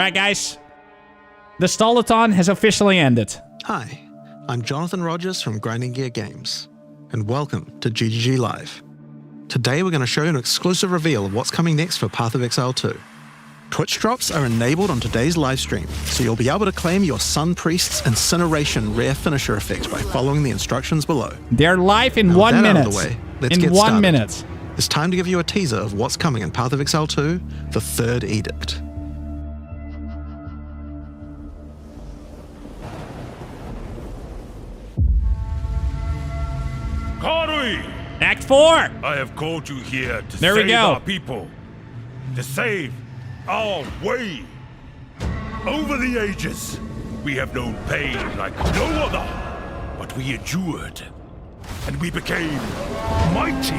right, guys. The Stall-a-thon has officially ended. Hi, I'm Jonathan Rogers from Grinding Gear Games, and welcome to GGG Live. Today we're going to show you an exclusive reveal of what's coming next for Path of Exile 2. Twitch drops are enabled on today's live stream, so you'll be able to claim your Sun Priest's Incineration rare finisher effect by following the instructions below. They're live in Now, 1 minute. Out of the way, let's in get 1 started. minute. It's time to give you a teaser of what's coming in Path of Exile 2, the Third Edict. Karui! Act 4! I have called you here to There we save go. our people. To save our way. Over the ages, we have known pain like no other. But we endured. And we became mighty.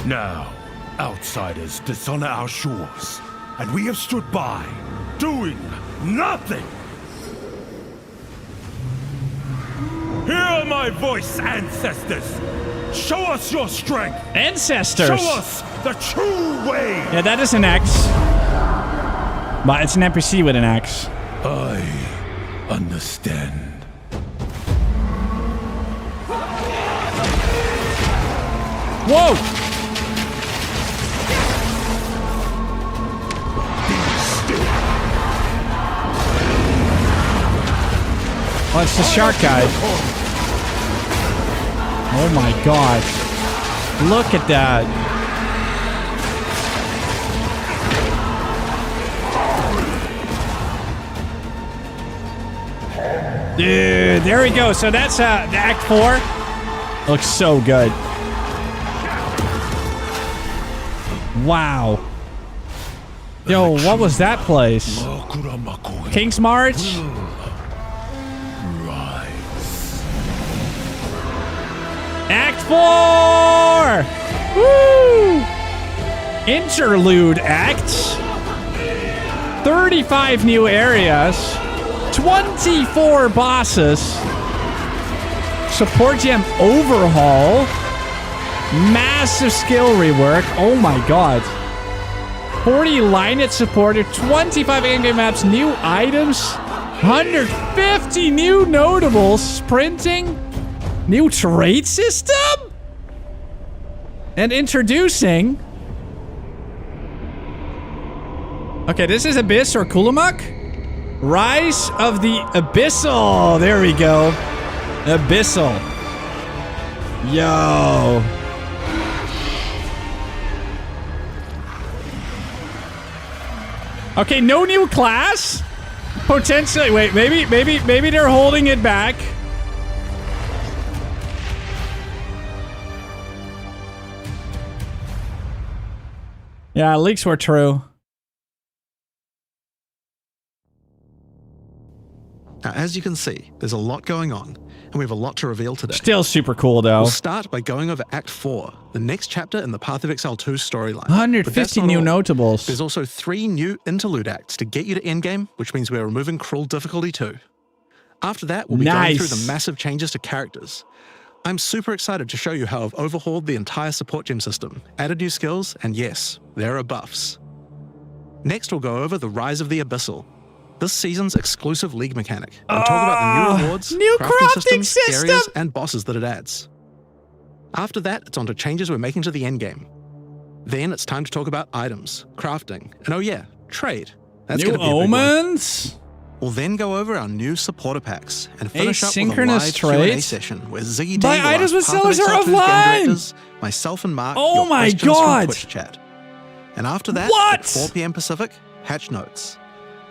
Now, outsiders dishonor our shores. And we have stood by, doing nothing. Hear my voice, ancestors! Show us your strength! Ancestors! Show us the true way! Yeah, that is an axe. But it's an NPC with an axe. I understand. Whoa! Oh, it's the shark guy. Oh my god. Look at that. Dude, there we go. So that's the Act 4. Looks so good. Wow. Yo, what was that place? King's March? Act 4! Woo! Interlude acts. 35 new areas. 24 bosses. Support gem overhaul. Massive skill rework. Oh my god. 40 lineage supported. 25 in-game maps. New items. 150 new notables. Sprinting. New trade system? And introducing... Okay, this is Abyss or Kulamuk? Rise of the Abyssal. There we go. Abyssal. Yo. Okay, no new class? Potentially. Wait, maybe they're holding it back. Yeah, leaks were true. Now, as you can see, there's a lot going on, and we have a lot to reveal today. Still super cool, though. We'll start by going over Act 4, the next chapter in the Path of Exile 2 storyline. 150 new notables. There's also 3 new interlude acts to get you to Endgame, which means we're removing Cruel Difficulty 2. After that, we'll be going through the massive changes to characters. I'm super excited to show you how I've overhauled the entire support gem system, added new skills, and yes, there are buffs. Next, we'll go over the Rise of the Abyssal, this season's exclusive league mechanic, and talk about the new rewards, new crafting system, areas, and bosses that it adds. After that, it's on to changes we're making to the endgame. Then it's time to talk about items, crafting, and oh yeah, trade. That's new gonna be a big omens? We'll then go over our new supporter packs and finish up with a Asynchronous live Q&A trades? session where Ziggy D My will items with ask Path of sellers are Exile 2's game offline! directors, myself and Mark, Oh your my questions from God! Twitch chat. And after that, What? at 4 p.m. Pacific, hatch notes.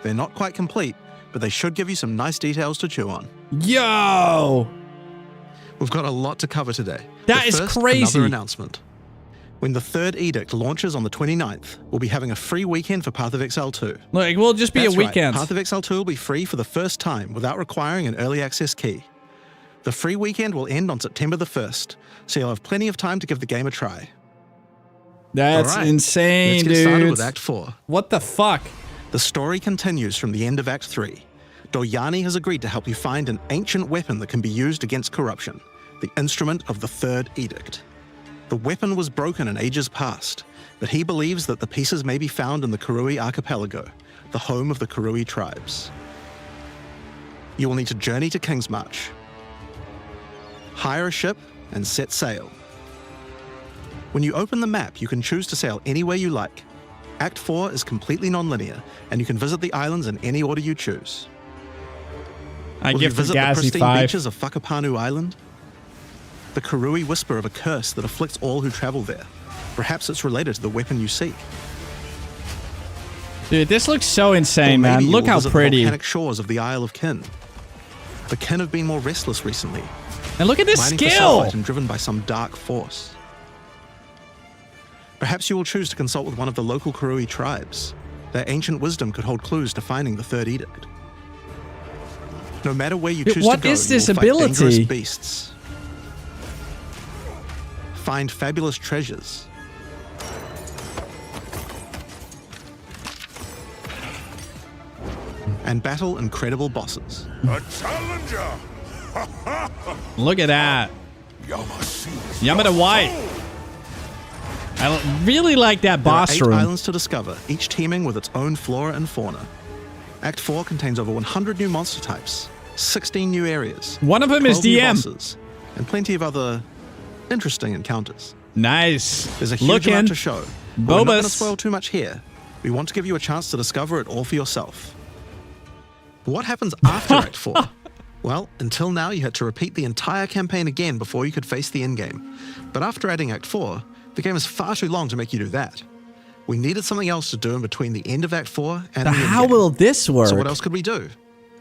They're not quite complete, but they should give you some nice details to chew on. Yo! We've got a lot to cover today. That But is first, crazy. Another announcement. When the Third Edict launches on the 29th, we'll be having a free weekend for Path of Exile 2. Like, we'll just be That's a weekend. Right. Path of Exile 2 will be free for the first time without requiring an early access key. The free weekend will end on September the 1st, so you'll have plenty of time to give the game a try. That's All right, insane, let's get dude. started with Act 4. What the fuck? The story continues from the end of Act 3. Doyani has agreed to help you find an ancient weapon that can be used against corruption, the instrument of the Third Edict. The weapon was broken in ages past, but he believes that the pieces may be found in the Karui Archipelago, the home of the Karui tribes. You will need to journey to Kingsmarch, hire a ship, and set sail. When you open the map, you can choose to sail anywhere you like. Act 4 is completely non-linear, and you can visit the islands in any order you choose. I Will give you for visit the Gassy pristine 5. beaches of Whakapanu Island? The Karui whisper of a curse that afflicts all who travel there. Perhaps it's related to the weapon you seek. Dude, this looks so insane, Or man. maybe you Look will how visit the pretty. volcanic shores of the Isle of Kin. The Kin have been more restless recently, And look at this mining for skill. sulfite and driven by some dark force. Perhaps you will choose to consult with one of the local Karui tribes. Their ancient wisdom could hold clues to finding the Third Edict. No matter where you Dude, choose what to go, is you this will fight dangerous ability? beasts. Find fabulous treasures. And battle incredible bosses. A challenger! Look at that. Yamashita's Yamada White. I really like that There are boss 8 room. islands to discover, each teeming with its own flora and fauna. Act 4 contains over 100 new monster types, 16 new areas, One of them is 12 new DM. bosses, and plenty of other interesting encounters. Nice. There's a huge Look in. amount to show. But we're not going to Bobus. spoil too much here. We want to give you a chance to discover it all for yourself. What happens after Act 4? Well, until now you had to repeat the entire campaign again before you could face the endgame. But after adding Act 4, the game is far too long to make you do that. We needed something else to do in between the end of Act 4 and the How endgame. will this work? So what else could we do?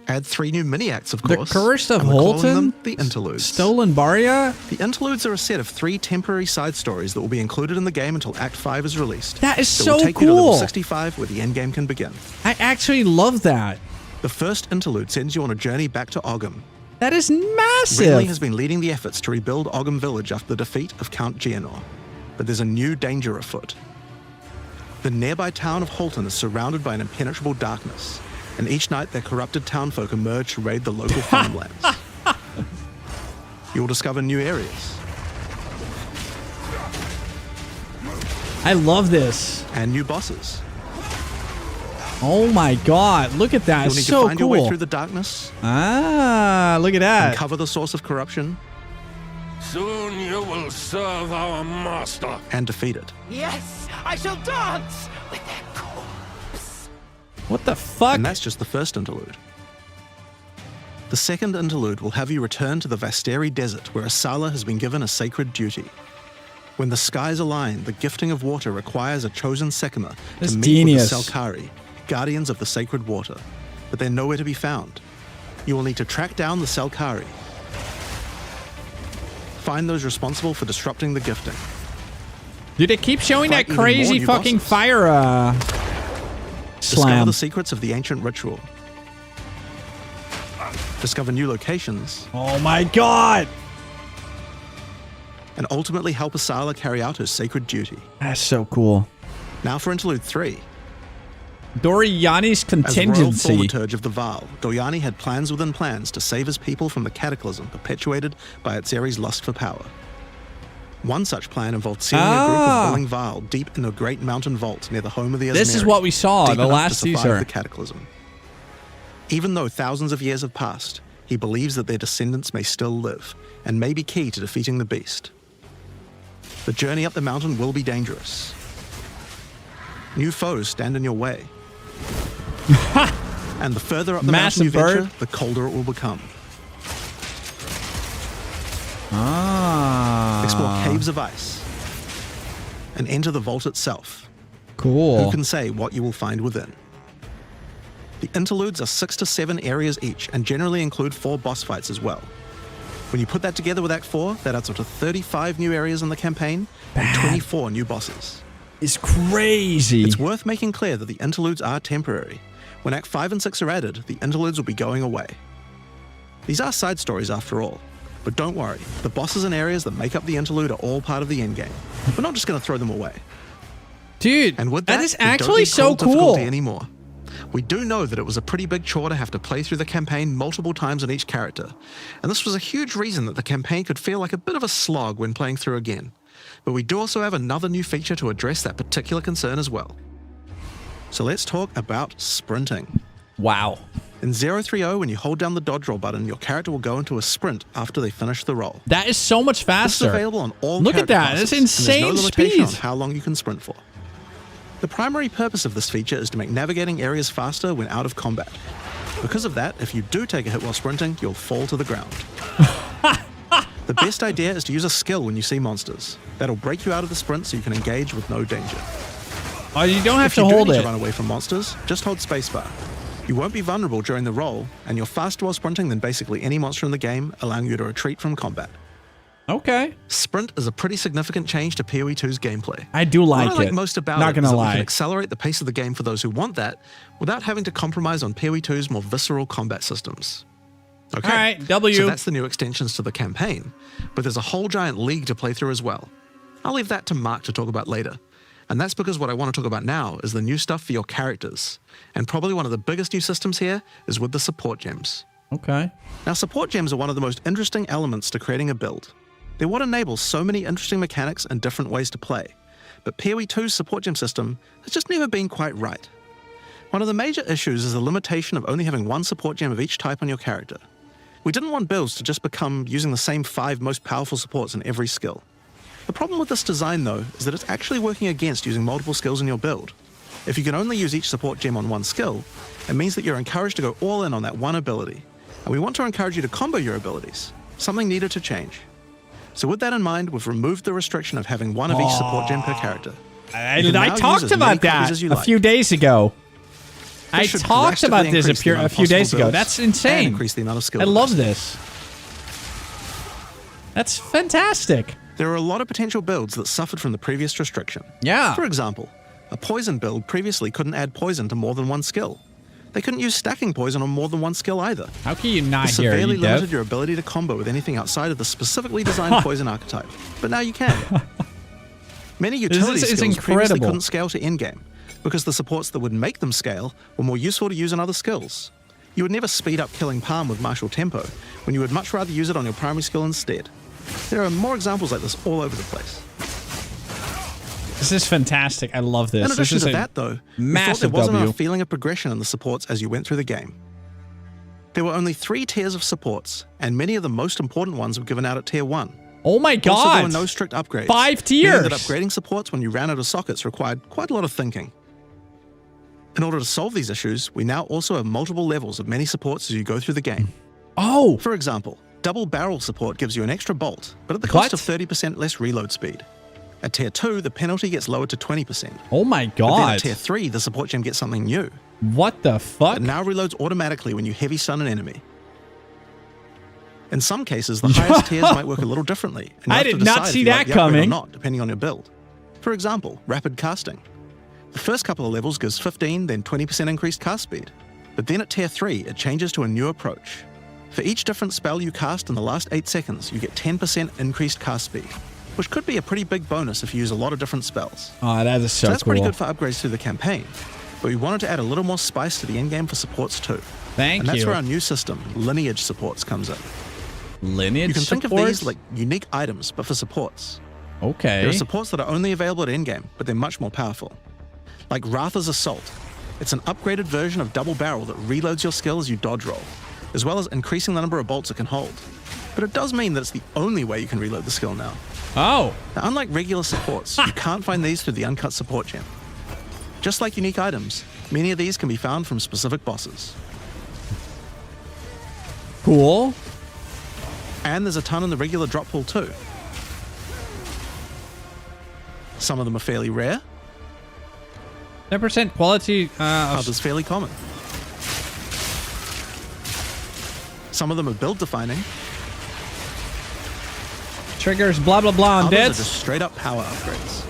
Add 3 new mini-acts, of The course. Curse of and we're calling Holton? them the Interludes. Stolen Baria? The Interludes are a set of 3 temporary side stories that will be included in the game until Act 5 is released. That is That so will take you to level cool. 65 where the endgame can begin. I actually love that. The first interlude sends you on a journey back to Ogham. That is Renly massive. has been leading the efforts to rebuild Ogham Village after the defeat of Count Geonor, but there's a new danger afoot. The nearby town of Holton is surrounded by an impenetrable darkness, and each night their corrupted townfolk emerge to raid the local farmlands. You'll discover new areas I love this. and new bosses. Oh my god, look at that. You'll It's need so to find your way cool. through the darkness, Ah, look at that. uncover the source of corruption, Soon you will serve our master. and defeat it. Yes, I shall dance with their corpse. What the fuck? And that's just the first interlude. The second interlude will have you return to the Vasteri Desert, where Asala has been given a sacred duty. When the skies align, the gifting of water requires a chosen Sekima That's to meet genius. with the Selkari, guardians of the sacred water, but they're nowhere to be found. You will need to track down the Selkari, find those responsible for disrupting the gifting. Dude, they keep showing Fight that even more crazy new fucking bosses. fire Discover slam. the secrets of the ancient ritual. Discover new locations, Oh my god. and ultimately help Asala carry out her sacred duty. That's so cool. Now for Interlude 3. Doriani's As royal contingency. thaumaturge of the Vaal, Doryani had plans within plans to save his people from the cataclysm perpetuated by Atzeri's lust for power. One such plan involved sealing a group of willing Vaal deep in a great mountain vault near the home of the Asmeri. This is what we saw deep in the enough last to survive teaser. the cataclysm. Even though thousands of years have passed, he believes that their descendants may still live, and may be key to defeating the beast. The journey up the mountain will be dangerous. New foes stand in your way. And the further up the mountain you Massive bird. venture, the colder it will become. Ah. Explore caves of ice and enter the vault itself. Cool. Who can say what you will find within? The interludes are 6 to 7 areas each and generally include 4 boss fights as well. When you put that together with Act 4, that adds up to 35 new areas in the campaign and 24 new bosses. It's crazy. It's worth making clear that the interludes are temporary. When Act 5 and 6 are added, the interludes will be going away. These are side stories after all, but don't worry, the bosses and areas that make up the interlude are all part of the endgame. We're not just going to throw them away. Dude, And with that is we don't actually need so cold difficulty cool. anymore. We do know that it was a pretty big chore to have to play through the campaign multiple times on each character, and this was a huge reason that the campaign could feel like a bit of a slog when playing through again. but we do also have another new feature to address that particular concern as well. So let's talk about sprinting. Wow. In 0.3.0, when you hold down the dodge roll button, your character will go into a sprint after they finish the roll. That is so much faster. This is available on all Look at character that. classes, That's insane and there's no limitation speed. on how long you can sprint for. The primary purpose of this feature is to make navigating areas faster when out of combat. Because of that, if you do take a hit while sprinting, you'll fall to the ground. The best idea is to use a skill when you see monsters. That'll break you out of the sprint so you can engage with no danger. Oh, you don't have If to you do hold need it. to run away from monsters, just hold spacebar. You won't be vulnerable during the roll, and you're faster while sprinting than basically any monster in the game, allowing you to retreat from combat. Okay. Sprint is a pretty significant change to PoE2's gameplay. I do like What I like it. most about Not it gonna is that we lie. can accelerate the pace of the game for those who want that, without having to compromise on PoE2's more visceral combat systems. Okay, All right, W. So that's the new extensions to the campaign, but there's a whole giant league to play through as well. I'll leave that to Mark to talk about later. And that's because what I want to talk about now is the new stuff for your characters. And probably one of the biggest new systems here is with the support gems. Okay. Now, support gems are one of the most interesting elements to creating a build. They're what enables so many interesting mechanics and different ways to play. But PoE2's support gem system has just never been quite right. One of the major issues is the limitation of only having one support gem of each type on your character. We didn't want builds to just become using the same 5 most powerful supports in every skill. The problem with this design, though, is that it's actually working against using multiple skills in your build. If you can only use each support gem on one skill, it means that you're encouraged to go all in on that one ability. And we want to encourage you to combo your abilities, something needed to change. So with that in mind, we've removed the restriction of having one of each support gem per character. I You can now talked use as many about that copies as you a like. few days ago. I should talked about drastically this increase the amount a of few days possible ago. builds That's and insane. increase the amount of skill I love diversity. this. That's fantastic. There are a lot of potential builds that suffered from the previous restriction. Yeah. For example, a poison build previously couldn't add poison to more than one skill. They couldn't use stacking poison on more than one skill either. How can you not This hear severely you, limited Dev? your ability to combo with anything outside of the specifically designed poison archetype. But now you can. Many utility is skills previously incredible. couldn't scale to endgame because the supports that would make them scale were more useful to use in other skills. You would never speed up killing Palm with martial tempo when you would much rather use it on your primary skill instead. There are more examples like this all over the place. This is fantastic. I love this. In addition This is to a that, though, we thought there massive wasn't W. enough feeling of progression in the supports as you went through the game. There were only 3 tiers of supports, and many of the most important ones were given out at Tier 1. Oh my Also, there god. were no strict upgrades. 5 meaning tiers. that upgrading supports when you ran out of sockets required quite a lot of thinking. In order to solve these issues, we now also have multiple levels of many supports as you go through the game. Oh. For example, double barrel support gives you an extra bolt, but at the cost What? of 30% less reload speed. At Tier 2, the penalty gets lowered to 20%. Oh my But then god. at Tier 3, the support gem gets something new. What the fuck? It now reloads automatically when you heavy stun an enemy. In some cases, the highest tiers might work a little differently. And you I have to did not decide if see you that like the upgrade coming. Or not, depending on your build. For example, rapid casting. The first couple of levels gives 15, then 20% increased cast speed. But then at Tier 3, it changes to a new approach. For each different spell you cast in the last 8 seconds, you get 10% increased cast speed, which could be a pretty big bonus if you use a lot of different spells. Oh, that is so So that's cool. pretty good for upgrades through the campaign. But we wanted to add a little more spice to the endgame for supports too. Thank And that's you. where our new system, lineage supports, comes in. Lineage You can think of support? these like unique items, but for supports. Okay. There are supports that are only available at endgame, but they're much more powerful. Like Ratha's Assault. It's an upgraded version of Double Barrel that reloads your skill as you dodge roll, as well as increasing the number of bolts it can hold. But it does mean that it's the only way you can reload the skill now. Oh. Now, unlike regular supports, you can't find these through the uncut support gem. Just like unique items, many of these can be found from specific bosses. Cool. And there's a ton in the regular drop pool too. Some of them are fairly rare, 10% quality of others fairly common. Some of them are build defining, triggers, blah blah blah on others are deads. just straight up power upgrades.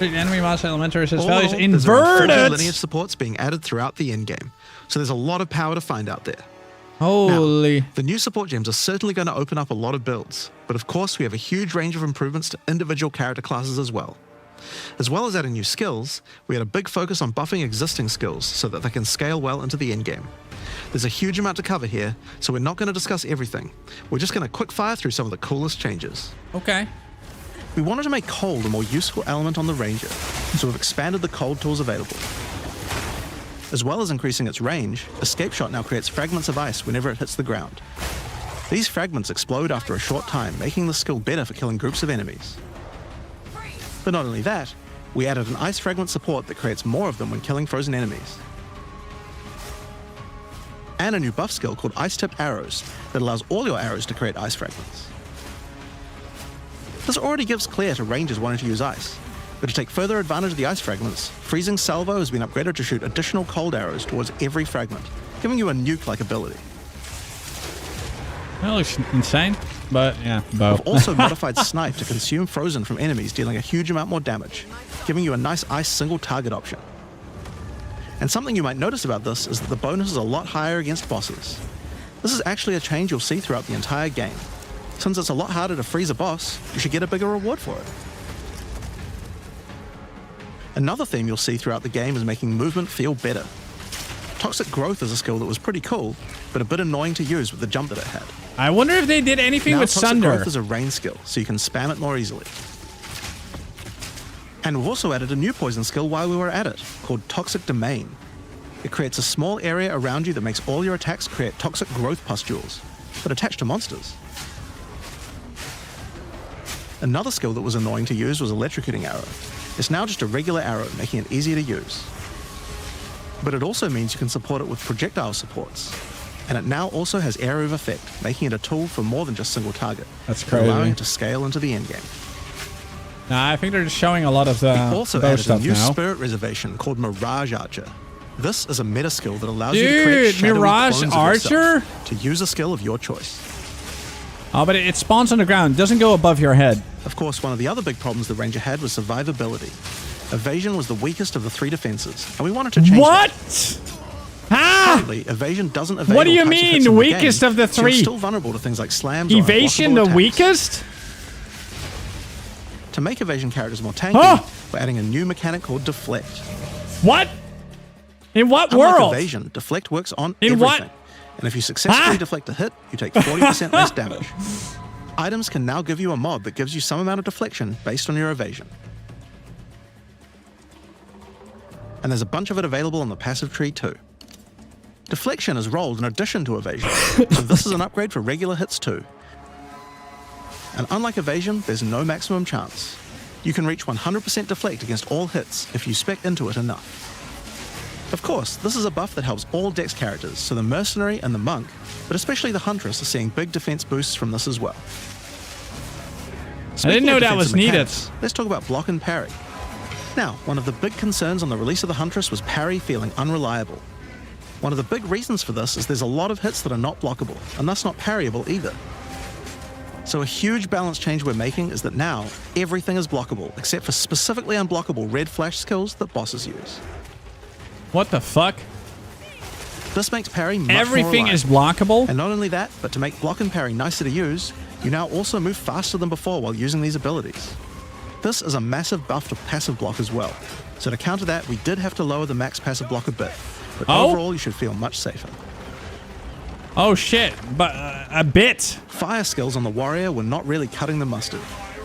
Enemy monster elementary says All values in all, there's around 40 inverted. lineage supports being added throughout the endgame, so there's a lot of power to find out there. Holy. Now, the new support gems are certainly going to open up a lot of builds, but of course we have a huge range of improvements to individual character classes as well. As well as adding new skills, we had a big focus on buffing existing skills so that they can scale well into the endgame. There's a huge amount to cover here, so we're not going to discuss everything. We're just going to quick fire through some of the coolest changes. Okay. We wanted to make cold a more useful element on the Ranger, so we've expanded the cold tools available. As well as increasing its range, Escape Shot now creates fragments of ice whenever it hits the ground. These fragments explode after a short time, making the skill better for killing groups of enemies. But not only that, we added an ice fragment support that creates more of them when killing frozen enemies. And a new buff skill called Ice-Tipped Arrows that allows all your arrows to create ice fragments. This already gives clear to rangers wanting to use ice, but to take further advantage of the ice fragments, Freezing Salvo has been upgraded to shoot additional cold arrows towards every fragment, giving you a nuke-like ability. That looks insane, but yeah, both. We've also modified Snipe to consume frozen from enemies, dealing a huge amount more damage, giving you a nice ice single target option. And something you might notice about this is that the bonus is a lot higher against bosses. This is actually a change you'll see throughout the entire game. Since it's a lot harder to freeze a boss, you should get a bigger reward for it. Another theme you'll see throughout the game is making movement feel better. Toxic Growth is a skill that was pretty cool, but a bit annoying to use with the jump that it had. I wonder if they did anything Now, with Toxic Sunder. Growth is a rain skill, so you can spam it more easily. And we've also added a new poison skill while we were at it, called Toxic Domain. It creates a small area around you that makes all your attacks create toxic growth pustules, but attached to monsters. Another skill that was annoying to use was Electrocuting Arrow. It's now just a regular arrow, making it easier to use. But it also means you can support it with projectile supports. And it now also has Area of Effect, making it a tool for more than just single target. That's crazy. Allowing it to scale into the endgame. Nah, I think they're just showing a lot of the We also bow added a stuff new now. spirit reservation called Mirage Archer. This is a meta skill that allows Dude, you to create shadowy Mirage clones of Archer? yourself to use a skill of your choice. Oh, but it spawns on the ground. Doesn't go above your head. Of course, one of the other big problems the Ranger had was survivability. Evasion was the weakest of the three defenses, and we wanted to change What? that. Ah! Currently, evasion doesn't evade What do all you types of hits mean, in the weakest game, of the so you're three? still vulnerable to things like slams or Evasion unblockable the attacks. weakest? To make evasion characters more tanky, Huh? we're adding a new mechanic called Deflect. What? In what Unlike world? evasion, Deflect works on In everything. what? And if you successfully Huh? deflect a hit, you take 40% less damage. Items can now give you a mod that gives you some amount of deflection based on your evasion. And there's a bunch of it available on the passive tree too. Deflection is rolled in addition to evasion, so this is an upgrade for regular hits too. And unlike evasion, there's no maximum chance. You can reach 100% deflect against all hits if you spec into it enough. Of course, this is a buff that helps all Dex characters, so the Mercenary and the Monk, but especially the Huntress, are seeing big defense boosts from this as well. I didn't know that was needed. Let's talk about block and parry. Now, one of the big concerns on the release of the Huntress was parry feeling unreliable. One of the big reasons for this is there's a lot of hits that are not blockable, and thus not parryable either. So a huge balance change we're making is that now everything is blockable, except for specifically unblockable red flash skills that bosses use. What the fuck? This makes parry much Everything more is reliable. blockable? And not only that, but to make block and parry nicer to use, you now also move faster than before while using these abilities. This is a massive buff to passive block as well. So to counter that, we did have to lower the max passive block a bit. But overall, you should feel much safer. Oh shit, but a bit. Fire skills on the warrior were not really cutting the mustard.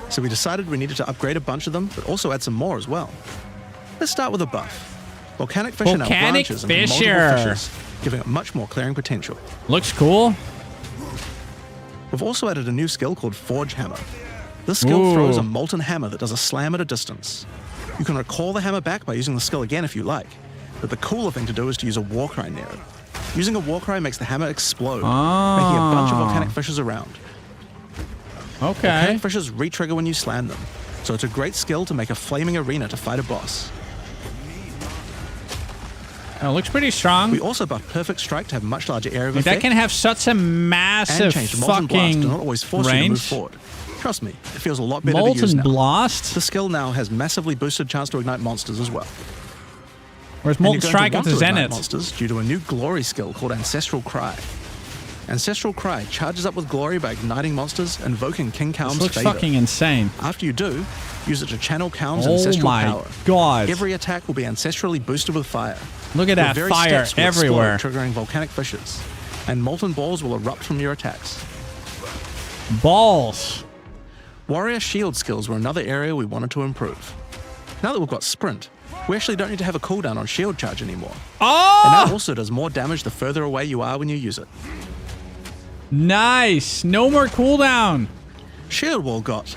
So we decided we needed to upgrade a bunch of them, but also add some more as well. Let's start with a buff. Volcanic Fissure now Volcanic branches into multiple Fissure. fissures, giving it much more clearing potential. Looks cool. We've also added a new skill called Forge Hammer. This skill Ooh. throws a molten hammer that does a slam at a distance. You can recall the hammer back by using the skill again if you like, but the cooler thing to do is to use a Warcry near it. Using a Warcry makes the hammer explode, making a bunch of volcanic fissures around. Okay. Volcanic fissures re-trigger when you slam them, so it's a great skill to make a flaming arena to fight a boss. Oh, looks pretty strong. We also buffed Perfect Strike to have much larger area of Like, effect, that can have such a massive and changed Molten Blast to fucking not always force you to move range. forward. Trust me, it feels a lot better to use Molten now. Blast? The skill now has massively boosted chance to ignite monsters as well. Whereas And Molten you're going Strike to up want to to ignite Zenith. monsters due to a new glory skill called Ancestral Cry. Ancestral Cry charges up with glory by igniting monsters, invoking King Kaum's This looks favor. fucking insane. After you do, use it to channel Kaum's Oh ancestral my power. god. Every attack will be ancestrally boosted with fire. Look at Your that very fire steps will everywhere. explode, triggering volcanic fissures, and molten balls will erupt from your attacks. Balls. Warrior shield skills were another area we wanted to improve. Now that we've got sprint, we actually don't need to have a cooldown on shield charge anymore. Oh! And that also does more damage the further away you are when you use it. Nice. No more cooldown. Shield wall got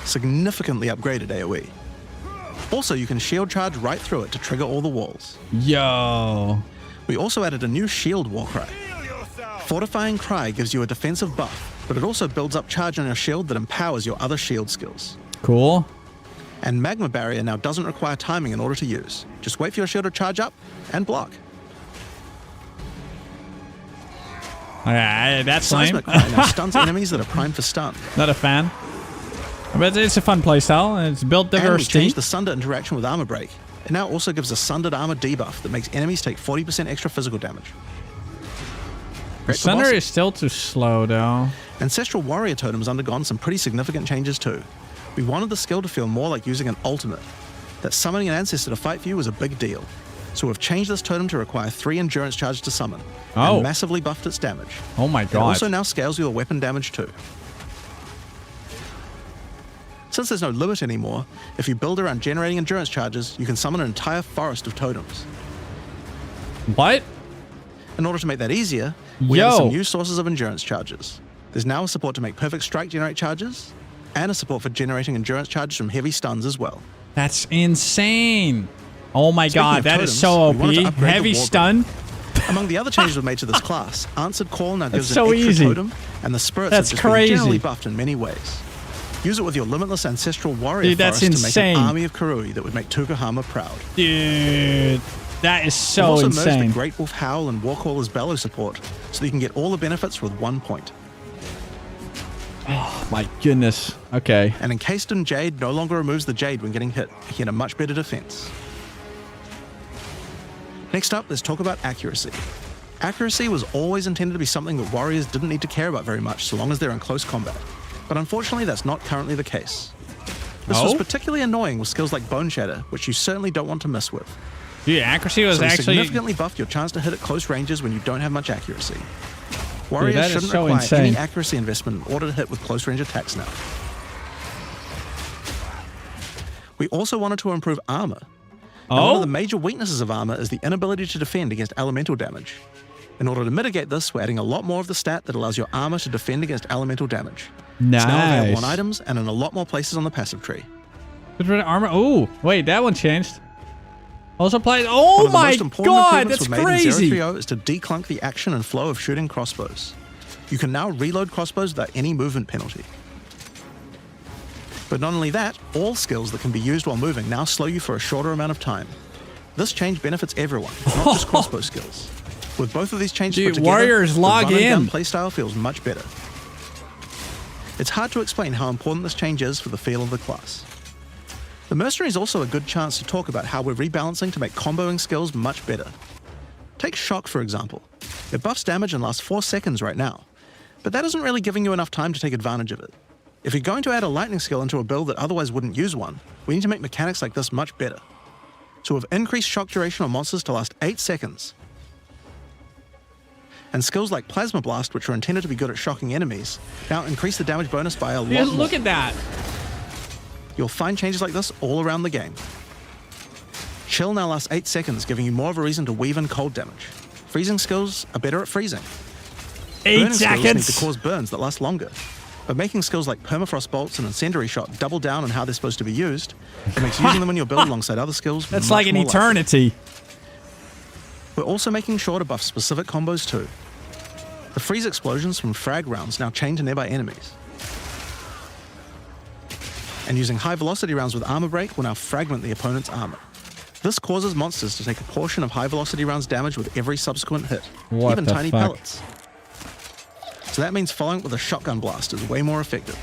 significantly upgraded AoE. Also, you can shield charge right through it to trigger all the walls. Yo. We also added a new shield war cry. Fortifying Cry gives you a defensive buff, but it also builds up charge on your shield that empowers your other shield skills. Cool. And Magma Barrier now doesn't require timing in order to use. Just wait for your shield to charge up and block. That's lame. Seismic Cry now stuns enemies that are primed for stun. Not a fan. But it's a fun playstyle, and it's built And we diversity. changed the Sunder interaction with Armor Break. It now also gives a Sundered Armor debuff that makes enemies take 40% extra physical damage. Great for Thunder bosses. is still too slow, though. Ancestral Warrior Totem has undergone some pretty significant changes too. We wanted the skill to feel more like using an ultimate. That summoning an ancestor to fight for you was a big deal. So we've changed this totem to require 3 endurance charge to summon. Oh. And massively buffed its damage. Oh my It god. also now scales your weapon damage too. Since there's no limit anymore, if you build around generating endurance charges, you can summon an entire forest of totems. What? In order to make that easier, we added Yo. some new sources of endurance charges. There's now a support to make Perfect Strike generate charges, and a support for generating endurance charges from heavy stuns as well. That's insane. Oh my Speaking god, of that is totems, so we wanted to OP. upgrade the Heavy Warbreaker. stun. Among the other changes we've made to this class, Answered Call now gives That's an so extra easy. totem, and the spirits That's have just been crazy. generally buffed in many ways. Use it with your limitless ancestral warrior Dude, that's forest to make insane. an army of Karui that would make Tukohama proud. Dude, that is We've so also merged insane. the Great Wolf Howl and Warcaller's Bellow support, so that you can get all the benefits with 1 point. Oh my goodness. Okay. And Encased in Jade no longer removes the Jade when getting hit, making it a much better defense. Next up, let's talk about accuracy. Accuracy was always intended to be something that warriors didn't need to care about very much so long as they're in close combat. But unfortunately, that's not currently the case. This was Oh? particularly annoying with skills like Bone Shatter, which you certainly don't want to mess with. Dude, accuracy was So we actually... significantly buffed your chance to hit at close ranges when you don't have much accuracy. Warriors that is shouldn't so require insane. any accuracy investment in order to hit with close range attacks now. We also wanted to improve armor. And one Oh? of the major weaknesses of armor is the inability to defend against elemental damage. In order to mitigate this, we're adding a lot more of the stat that allows your armor to defend against elemental damage. It's now available on Nice. items and in a lot more places on the passive tree. Good for the armor. Oh, wait, that one changed. Also applied. One Oh of the my most important god, improvements that's we've made crazy. in 0.3 is to declunk the action and flow of shooting crossbows. You can now reload crossbows without any movement penalty. But not only that, all skills that can be used while moving now slow you for a shorter amount of time. This change benefits everyone, not just crossbow skills. With both of these changes Dude, put together, warriors, the log run and gun in. playstyle feels much better. It's hard to explain how important this change is for the feel of the class. The Mercenary is also a good chance to talk about how we're rebalancing to make comboing skills much better. Take Shock, for example. It buffs damage and lasts 4 seconds right now, but that isn't really giving you enough time to take advantage of it. If you're going to add a lightning skill into a build that otherwise wouldn't use one, we need to make mechanics like this much better. So we've increased shock duration on monsters to last 8 seconds. And skills like Plasma Blast, which are intended to be good at shocking enemies, now increase the damage bonus by a lot Dude, more. look at that. You'll find changes like this all around the game. Chill now lasts 8 seconds, giving you more of a reason to weave in cold damage. Freezing skills are better at freezing. 8 Burning skills need seconds. to cause burns that last longer. But making skills like Permafrost Bolts and Incendiary Shot double down on how they're supposed to be used, it makes using them in your build alongside other skills That's much like an more likely. eternity. We're also making sure to buff specific combos too. The freeze explosions from frag rounds now chain to nearby enemies. And using high velocity rounds with armor break will now fragment the opponent's armor. This causes monsters to take a portion of high velocity rounds damage with every subsequent hit, What even the tiny fuck? pellets. So that means following it with a shotgun blast is way more effective.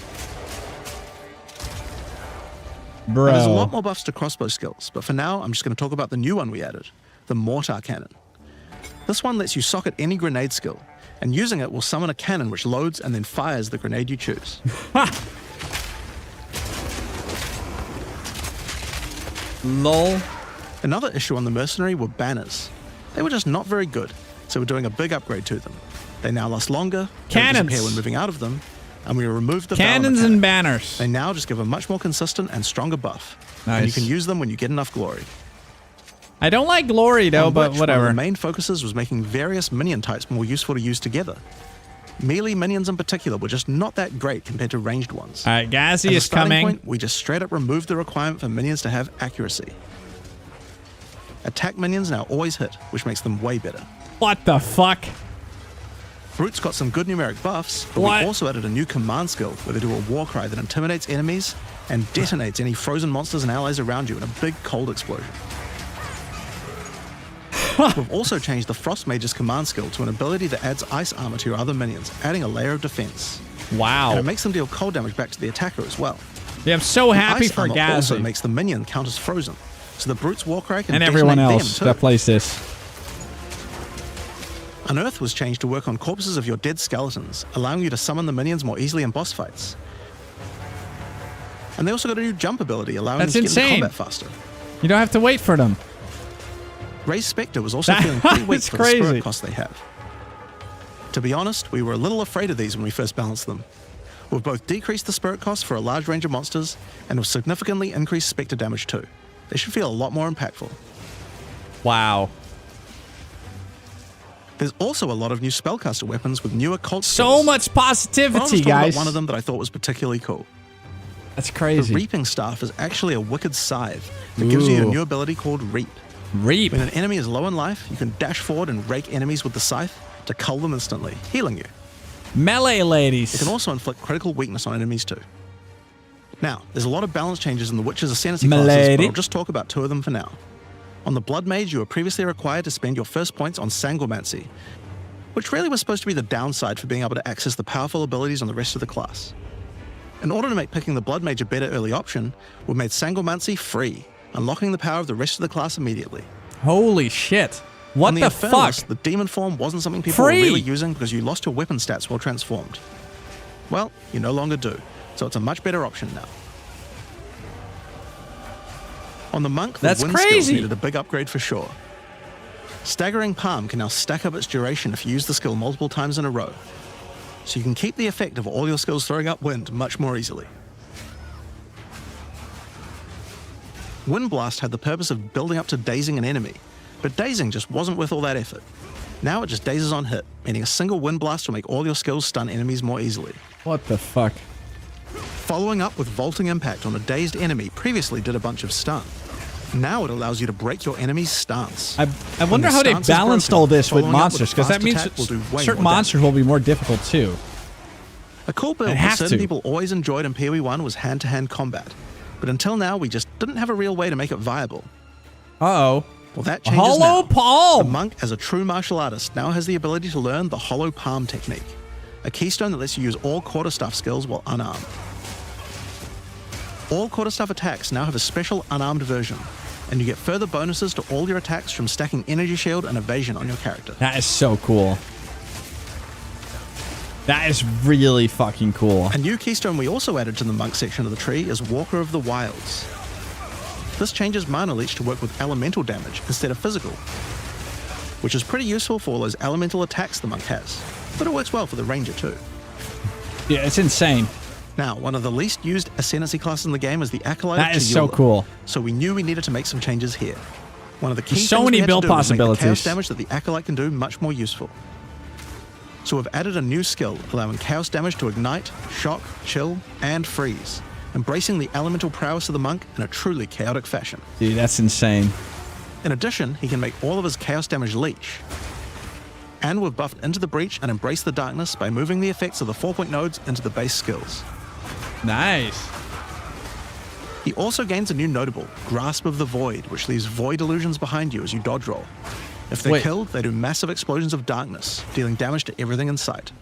And there's a lot Bro. more buffs to crossbow skills, but for now I'm just going to talk about the new one we added, the Mortar Cannon. This one lets you socket any grenade skill, and using it will summon a cannon which loads and then fires the grenade you choose. Lol. Another issue on the Mercenary were banners. They were just not very good, so we're doing a big upgrade to them. They now last longer, cannons disappear when moving out of them, and we removed the cannons and banners. They now just give a much more consistent and stronger buff. Nice. And you can use them when you get enough glory. I don't like glory though, but whatever. One of the main focuses was making various minion types more useful to use together. Melee minions in particular were just not that great compared to ranged ones. All right, Gazi is As a starting coming. point, we just straight up removed the requirement for minions to have accuracy. Attack minions now always hit, which makes them way better. What the fuck? Brutes got some good numeric buffs, but we also added a new command skill where they do a war cry that intimidates enemies and detonates any frozen monsters and allies around you in a big cold explosion. We've also changed the Frost Mage's command skill to an ability that adds ice armor to your other minions, adding a layer of defense. Wow. And it makes them deal cold damage back to the attacker as well. Yeah, I'm so happy Ice for armor Gazi. also makes the minion count as frozen, so the Brute's war cry can And detonate everyone them else too. that plays this. Unearth was changed to work on corpses of your dead skeletons, allowing you to summon the minions more easily in boss fights. And they also got a new jump ability, allowing That's them to get into insane. combat faster. You don't have to wait for them. Ray's Spectre was also feeling pretty weak That's for the crazy. spirit cost they have. To be honest, we were a little afraid of these when we first balanced them. We've both decreased the spirit cost for a large range of monsters, and we've significantly increased Spectre damage too. They should feel a lot more impactful. Wow. There's also a lot of new spellcaster weapons with newer cult So skills. much But I was positivity, talking guys. about one of them that I thought was particularly cool. That's The crazy. Reaping Staff is actually a wicked scythe that gives you a Ooh. new ability called Reap. Reap. When an enemy is low in life, you can dash forward and rake enemies with the scythe to cull them instantly, healing you. Melee ladies. It can also inflict critical weakness on enemies too. Now, there's a lot of balance changes in the Witcher's Asynchronous classes, Milady. but I'll just talk about two of them for now. On the Blood Mage, you were previously required to spend your first points on Sanguimancy, which really was supposed to be the downside for being able to access the powerful abilities on the rest of the class. In order to make picking the Blood Mage a better early option, we've made Sanguimancy free, unlocking the power of the rest of the class immediately. Holy shit. What On the fuck? Infernalist, the Demon form wasn't something people Free. were really using because you lost your weapon stats while transformed. Well, you no longer do, so it's a much better option now. On the Monk, the That's wind skills crazy. needed a big upgrade for sure. Staggering Palm can now stack up its duration if you use the skill multiple times in a row, so you can keep the effect of all your skills throwing up wind much more easily. Wind Blast had the purpose of building up to dazing an enemy, but dazing just wasn't worth all that effort. Now it just dazes on hit, meaning a single Wind Blast will make all your skills stun enemies more easily. What the fuck? Following up with Vaulting Impact on a dazed enemy previously did a bunch of stun. Now it allows you to break your enemy's stance. I When wonder the how they stance is balanced broken, all this with following up monsters, a because that fast means attack will do way certain more monsters will be more difficult too. A cool build It that has certain to. people always enjoyed in PoE1 was hand-to-hand combat. But until now, we just didn't have a real way to make it viable. Uh-oh. Well, that changes Hollow now. palm. The Monk, as a true martial artist, now has the ability to learn the Hollow Palm technique, a keystone that lets you use all quarterstaff skills while unarmed. All quarterstaff attacks now have a special unarmed version, and you get further bonuses to all your attacks from stacking Energy Shield and Evasion on your character. That is so cool. That is really fucking cool. A new keystone we also added to the Monk section of the tree is Walker of the Wilds. This changes Mana Leech to work with elemental damage instead of physical, which is pretty useful for all those elemental attacks the Monk has, but it works well for the Ranger too. Yeah, it's insane. Now, one of the least used Ascendancy classes in the game is the Acolyte That of is so Chiyula, cool. so we knew we needed to make some changes here. One of the key There's so things we many had to build do was make the possibilities. chaos damage that the Acolyte can do much more useful. So we've added a new skill, allowing chaos damage to ignite, shock, chill, and freeze, embracing the elemental prowess of the Monk in a truly chaotic fashion. Dude, that's insane. In addition, he can make all of his chaos damage leech. And we've buffed Into the Breach and Embrace the Darkness by moving the effects of the 4-point nodes into the base skills. Nice. He also gains a new notable, Grasp of the Void, which leaves void illusions behind you as you dodge roll. If they're Wait. killed, they do massive explosions of darkness, dealing damage to everything in sight.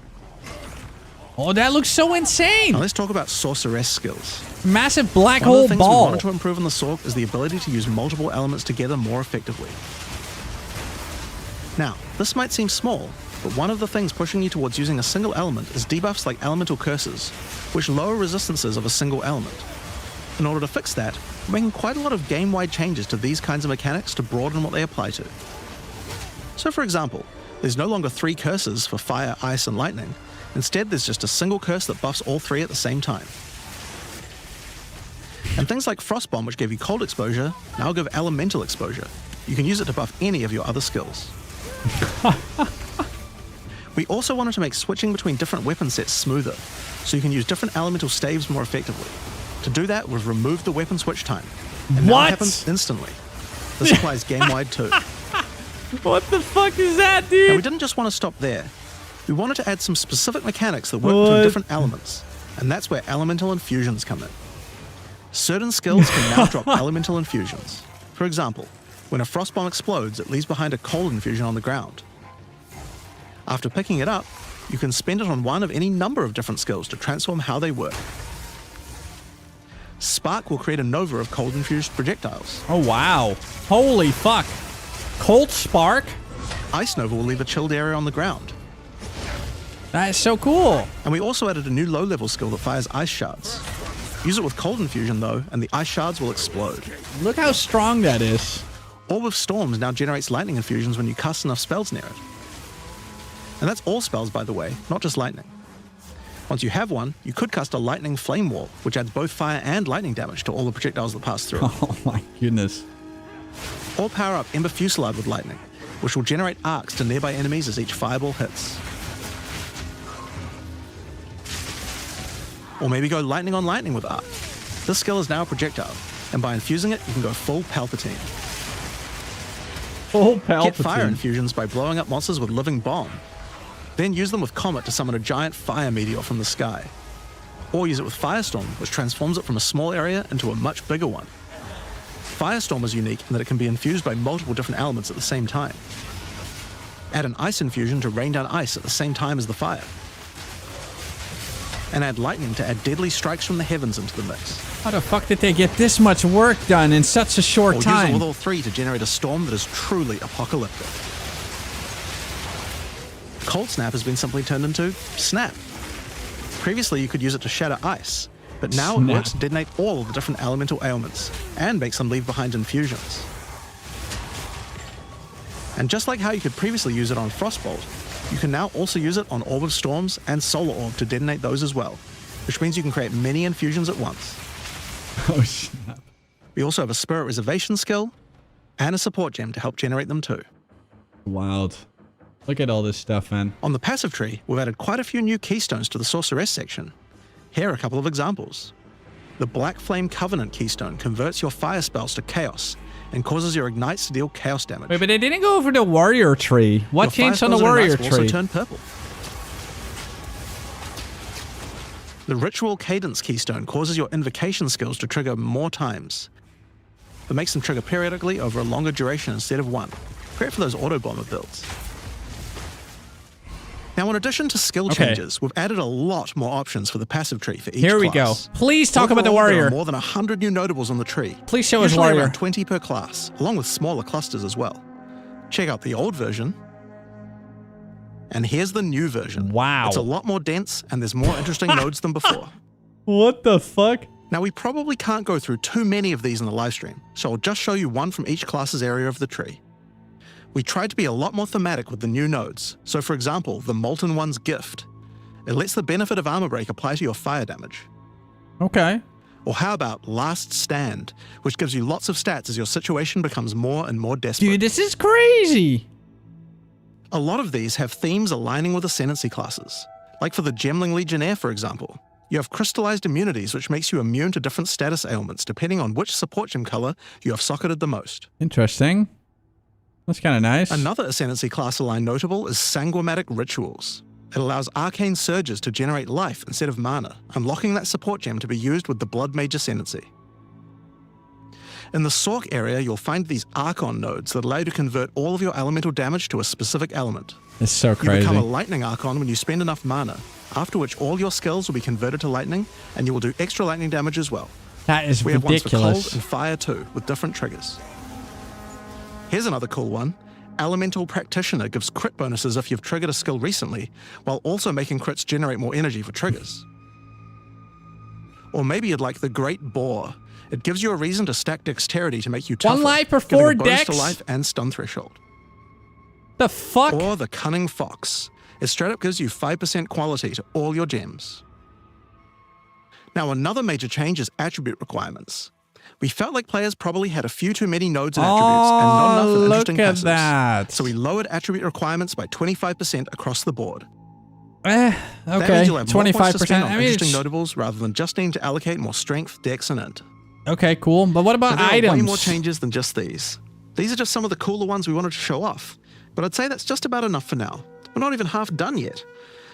Oh, that looks so insane. Now let's talk about Sorceress skills. Massive black One of hole the things we ball. wanted to improve on the Sorc is the ability to use multiple elements together more effectively. Now, this might seem small, but one of the things pushing you towards using a single element is debuffs like elemental curses, which lower resistances of a single element. In order to fix that, we're making quite a lot of game-wide changes to these kinds of mechanics to broaden what they apply to. So for example, there's no longer 3 curses for fire, ice, and lightning. Instead, there's just a single curse that buffs all 3 at the same time. And things like Frostbomb, which gave you cold exposure, now give elemental exposure. You can use it to buff any of your other skills. We also wanted to make switching between different weapon sets smoother, so you can use different elemental staves more effectively. To do that, we've removed the weapon switch time. And now it happens instantly. This applies game-wide too. What the fuck is that, dude? Now, we didn't just want to stop there. We wanted to add some specific mechanics that work between different elements, and that's where elemental infusions come in. Certain skills can now drop elemental infusions. For example, when a frostbomb explodes, it leaves behind a cold infusion on the ground. After picking it up, you can spend it on one of any number of different skills to transform how they work. Spark will create a nova of cold-infused projectiles. Oh, wow. Holy fuck. Cold Spark? Ice Nova will leave a chilled area on the ground. That is so cool. And we also added a new low-level skill that fires ice shards. Use it with cold infusion, though, and the ice shards will explode. Look how strong that is. Orb of Storms now generates lightning infusions when you cast enough spells near it. And that's all spells, by the way, not just lightning. Once you have one, you could cast a lightning flame wall, which adds both fire and lightning damage to all the projectiles that pass through. Oh my goodness. Or power up Ember Fusillade with lightning, which will generate arcs to nearby enemies as each fireball hits. Or maybe go lightning on lightning with arc. This skill is now a projectile, and by infusing it, you can go full Palpatine. Full Palpatine. Get fire infusions by blowing up monsters with living bomb. Then use them with Comet to summon a giant fire meteor from the sky. Or use it with Firestorm, which transforms it from a small area into a much bigger one. Firestorm is unique in that it can be infused by multiple different elements at the same time. Add an ice infusion to rain down ice at the same time as the fire. And add lightning to add deadly strikes from the heavens into the mix. How the fuck did they get this much work done in such a short time? Or use it with all 3 to generate a storm that is truly apocalyptic. Cold Snap has been simply turned into Snap. Previously, you could use it to shatter ice, but now it works to detonate all of the different elemental ailments and makes them leave behind infusions. And just like how you could previously use it on Frostbolt, you can now also use it on Orb of Storms and Solar Orb to detonate those as well, which means you can create many infusions at once. Oh, snap. We also have a Spirit Reservation skill and a support gem to help generate them too. Wild. Look at all this stuff, man. On the passive tree, we've added quite a few new keystones to the Sorceress section. Here are a couple of examples. The Black Flame Covenant keystone converts your fire spells to chaos and causes your ignites to deal chaos damage. Wait, but they didn't go over the warrior tree. What changed on the warrior tree? Also turn purple. The Ritual Cadence keystone causes your invocation skills to trigger more times, but makes them trigger periodically over a longer duration instead of one. Great for those auto bomber builds. Now, in addition to skill changes, we've added a lot more options for the passive tree for each class. Here we go. Please talk about the Overall, warrior. There are more than 100 new notables on the tree. Please show us Usually warrior. around 20 per class, along with smaller clusters as well. Check out the old version. And here's the new version. Wow. It's a lot more dense, and there's more interesting nodes than before. What the fuck? Now, we probably can't go through too many of these in the live stream, so I'll just show you one from each class's area of the tree. We tried to be a lot more thematic with the new nodes. So for example, the Molten One's Gift. It lets the benefit of armor break apply to your fire damage. Okay. Or how about Last Stand, which gives you lots of stats as your situation becomes more and more desperate. Dude, this is crazy. A lot of these have themes aligning with ascendancy classes. Like for the Gemling Legionnaire, for example. You have crystallized immunities, which makes you immune to different status ailments depending on which support gem color you have socketed the most. Interesting. That's kind of nice. Another Ascendancy class aligned notable is Sanguimatic Rituals. It allows arcane surges to generate life instead of mana, unlocking that support gem to be used with the Blood Mage Ascendancy. In the Sork area, you'll find these Archon nodes that allow you to convert all of your elemental damage to a specific element. It's so crazy. You become a Lightning Archon when you spend enough mana, after which all your skills will be converted to lightning, and you will do extra lightning damage as well. That is We have ones for ridiculous. cold and fire too, with different triggers. Here's another cool one, Elemental Practitioner gives crit bonuses if you've triggered a skill recently, while also making crits generate more energy for triggers. Or maybe you'd like the Great Boar. It gives you a reason to stack dexterity to make you tougher, 1 life per giving 4 a bonus dex? to life and stun threshold. The fuck? Or the Cunning Fox. It straight up gives you 5% quality to all your gems. Now, another major change is attribute requirements. We felt like players probably had a few too many nodes and attributes and not enough of interesting look at passives. that. So we lowered attribute requirements by 25% across the board. Okay, That means you'll have more points to 25%. spend on I mean, interesting it's- notables rather than just needing to allocate more strength, dex, and int. okay, cool. But what about But there items? are way more changes than just these. These are just some of the cooler ones we wanted to show off. But I'd say that's just about enough for now. We're not even half done yet.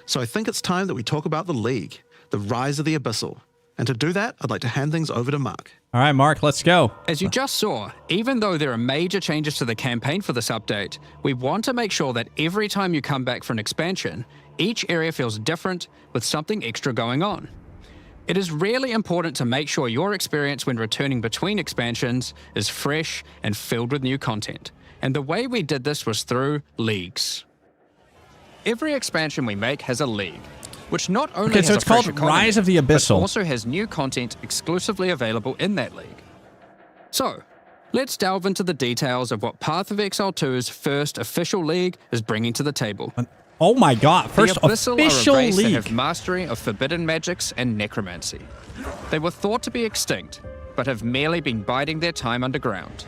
So I think it's time that we talk about the League, the rise of the Abyssal. And to do that, I'd like to hand things over to Mark. All right, Mark, let's go. As you just saw, even though there are major changes to the campaign for this update, we want to make sure that every time you come back for an expansion, each area feels different with something extra going on. It is really important to make sure your experience when returning between expansions is fresh and filled with new content. And the way we did this was through leagues. Every expansion we make has a league, which not only Okay, has so a it's fresh called economy, Rise of the but Abyssal. also has new content exclusively available in that league. So, let's delve into the details of what Path of Exile 2's first official league is bringing to the table. Oh my god, first the Abyssal official are a race league. that have mastery of forbidden magics and necromancy. They were thought to be extinct, but have merely been biding their time underground.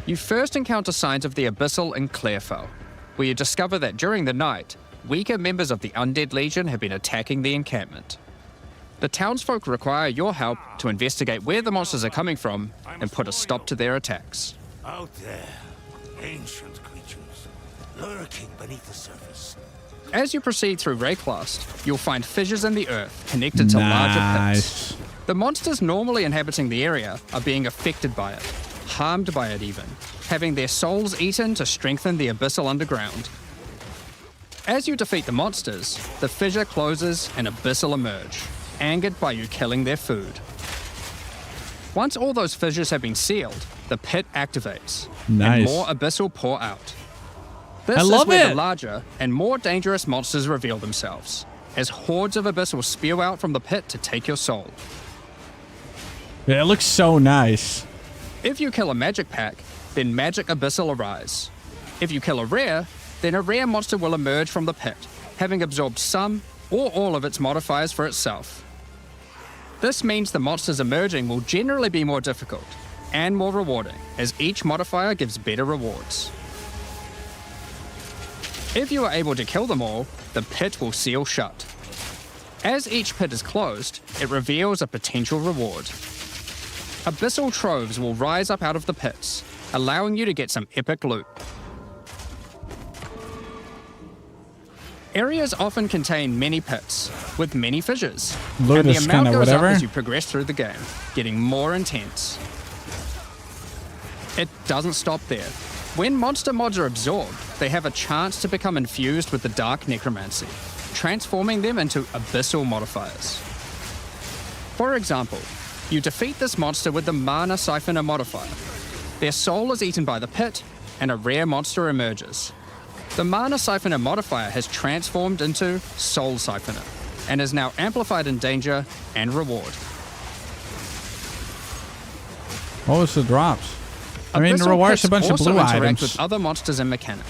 You first encounter signs of the Abyssal in Clairfell, where you discover that during the night, weaker members of the Undead Legion have been attacking the encampment. The townsfolk require your help to investigate where the monsters are coming from and put a stop to their attacks. Out there, ancient creatures, lurking beneath the surface. As you proceed through Rayclast, you'll find fissures in the earth connected to larger pits. The monsters normally inhabiting the area are being affected by it, harmed by it even, having their souls eaten to strengthen the Abyssal underground. As you defeat the monsters, the fissure closes and Abyssal emerge, angered by you killing their food. Once all those fissures have been sealed, the pit activates, Nice. and more Abyssal pour out. This I is love where it. the larger and more dangerous monsters reveal themselves, as hordes of Abyssal spew out from the pit to take your soul. Yeah, it looks so nice. If you kill a magic pack, then magic Abyssal arise. If you kill a rare, then a rare monster will emerge from the pit, having absorbed some or all of its modifiers for itself. This means the monsters emerging will generally be more difficult and more rewarding, as each modifier gives better rewards. If you are able to kill them all, the pit will seal shut. As each pit is closed, it reveals a potential reward. Abyssal troves will rise up out of the pits, allowing you to get some epic loot. Areas often contain many pits, with many fissures, Loot and the is amount kinda goes whatever. up as you progress through the game, getting more intense. It doesn't stop there. When monster mods are absorbed, they have a chance to become infused with the dark necromancy, transforming them into abyssal modifiers. For example, you defeat this monster with the Mana Siphoner modifier. Their soul is eaten by the pit, and a rare monster emerges. The Mana Siphoner modifier has transformed into Soul Siphoner, and is now amplified in danger and reward. What was the drops? I mean, the Abyssal rewards a pits bunch of also blue interact items. with other monsters and mechanics.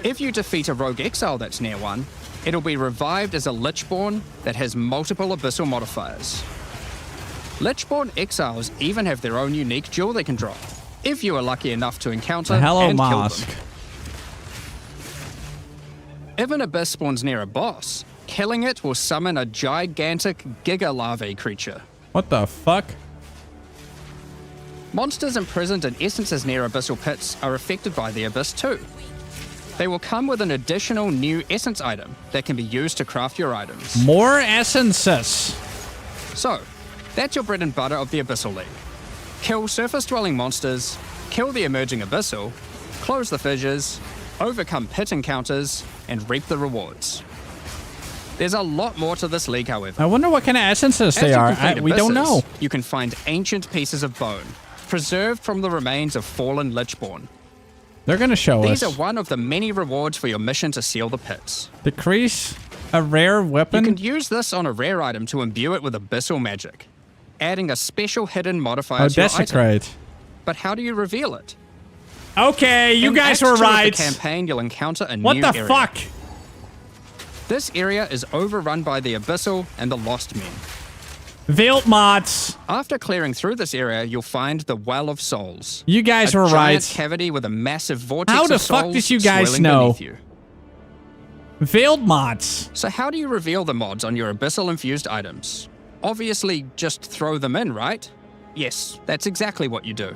If you defeat a rogue exile that's near one, it'll be revived as a Lichborn that has multiple abyssal modifiers. Lichborn exiles even have their own unique jewel they can drop, if you are lucky enough to encounter Hello, and kill Mosque. them. If an abyss spawns near a boss, killing it will summon a gigantic Giga larvae creature. What the fuck? Monsters imprisoned in essences near abyssal pits are affected by the abyss too. They will come with an additional new essence item that can be used to craft your items. More essences. So, that's your bread and butter of the Abyssal League. Kill surface-dwelling monsters, kill the emerging Abyssal, close the fissures, overcome pit encounters, and reap the rewards. There's a lot more to this league, however. I wonder what kind of essences As they you are. complete We don't abysses, know. You can find ancient pieces of bone, preserved from the remains of fallen Lichborn. They're gonna show These us. are one of the many rewards for your mission to seal the pits. Decrease a rare weapon. You can use this on a rare item to imbue it with Abyssal magic, adding a special hidden modifier to your item. Desecrate. But how do you reveal it? Okay, you In guys Act were 2 right. Of the campaign, you'll encounter a What new the area. fuck? This area is overrun by the Abyssal and the Lost Men. Veiled mods. After clearing through this area, you'll find the Well of Souls. You guys were A giant right. cavity with a massive vortex How the of fuck souls did you guys swirling know? beneath you. Veiled mods. So how do you reveal the mods on your Abyssal-infused items? Obviously, just throw them in, right? Yes, that's exactly what you do.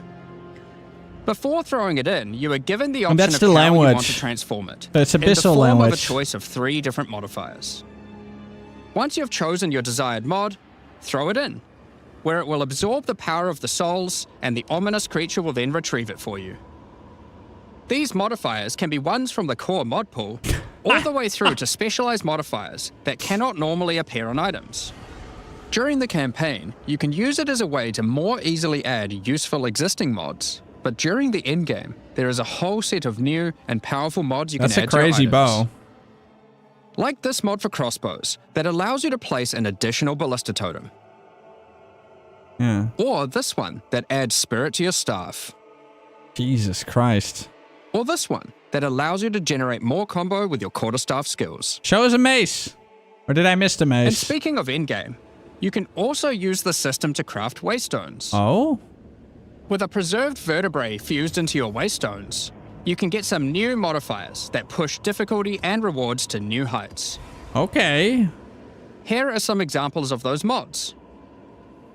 Before throwing it in, you are given the option that's of the how you language. want to transform it. That's in the Abyssal form of a language. choice of 3 different modifiers. Once you've chosen your desired mod, throw it in, where it will absorb the power of the souls, and the ominous creature will then retrieve it for you. These modifiers can be ones from the core mod pool, all the way through to specialized modifiers that cannot normally appear on items. During the campaign, you can use it as a way to more easily add useful existing mods, but during the endgame, there is a whole set of new and powerful mods you That's can a add to your crazy items. bow. Like this mod for crossbows that allows you to place an additional ballista totem. Yeah. Or this one that adds spirit to your staff. Jesus Christ. Or this one that allows you to generate more combo with your quarterstaff skills. Show us a mace. Or did I miss the And mace? speaking of endgame, you can also use the system to craft waystones. Oh? With a preserved vertebrae fused into your waystones, you can get some new modifiers that push difficulty and rewards to new heights. Okay. Here are some examples of those mods.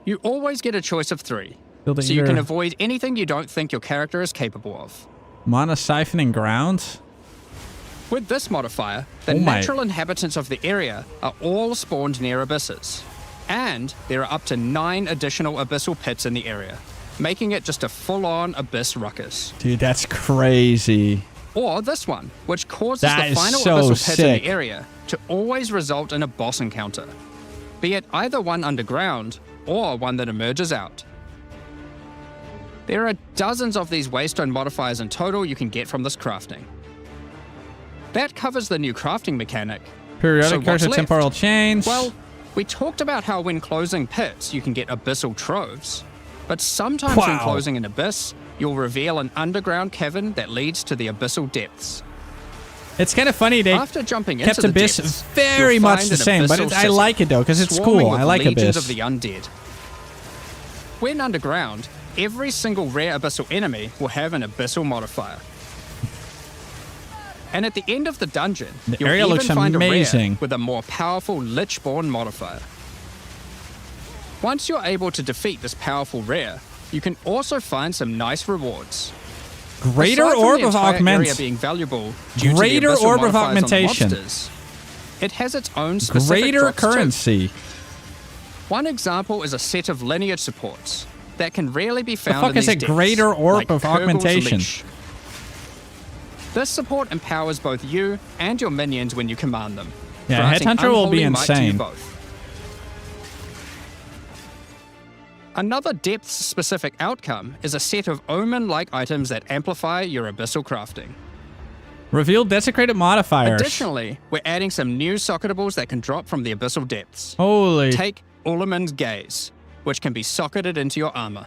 You always get a choice of 3, Build so you can either avoid anything you don't think your character is capable of. Mana siphoning ground. With this modifier, the Oh my. natural inhabitants of the area are all spawned near abysses. And there are up to 9 additional abyssal pits in the area, making it just a full-on abyss ruckus. Dude, that's crazy. Or this one, which causes That the is final so abyssal pit in sick. the area to always result in a boss encounter, be it either one underground or one that emerges out. There are dozens of these waystone modifiers in total you can get from this crafting. That covers the new crafting mechanic. Periodic So what's cards or left? temporal chains. Well, we talked about how when closing pits, you can get abyssal troves. But sometimes when Wow. closing an abyss, you'll reveal an underground cavern that leads to the abyssal depths. it's kind of funny they After jumping kept into the Abyss depths, very you'll much find the an same, but abyssal I city, like it though, because it's swarming cool. with I like legions Abyss. of the undead. When underground, every single rare abyssal enemy will have an abyssal modifier. And at the end of the dungeon, The you'll area even looks find amazing. a rare with a more powerful Lichborn modifier. Once you're able to defeat this powerful rare, you can also find some nice rewards. Greater Aside from Orb the of entire area Augment. being valuable due Greater to the abyssal Orb of modifiers on the Augmentation. monsters, it has its own specific Greater drops too. currency. One example is a set of lineage supports that can rarely be found fuck in is these a decks, Greater Orb like of Kurgle's Augmentation? Leash. This support empowers both you and your minions when you command them. Yeah, granting Headhunter will be unholy might to you insane. both. Another depth-specific outcome is a set of omen-like items that amplify your abyssal crafting. Reveal desecrated modifiers. Additionally, we're adding some new socketables that can drop from the abyssal depths. Holy. Take Ulaman's Gaze, which can be socketed into your armor.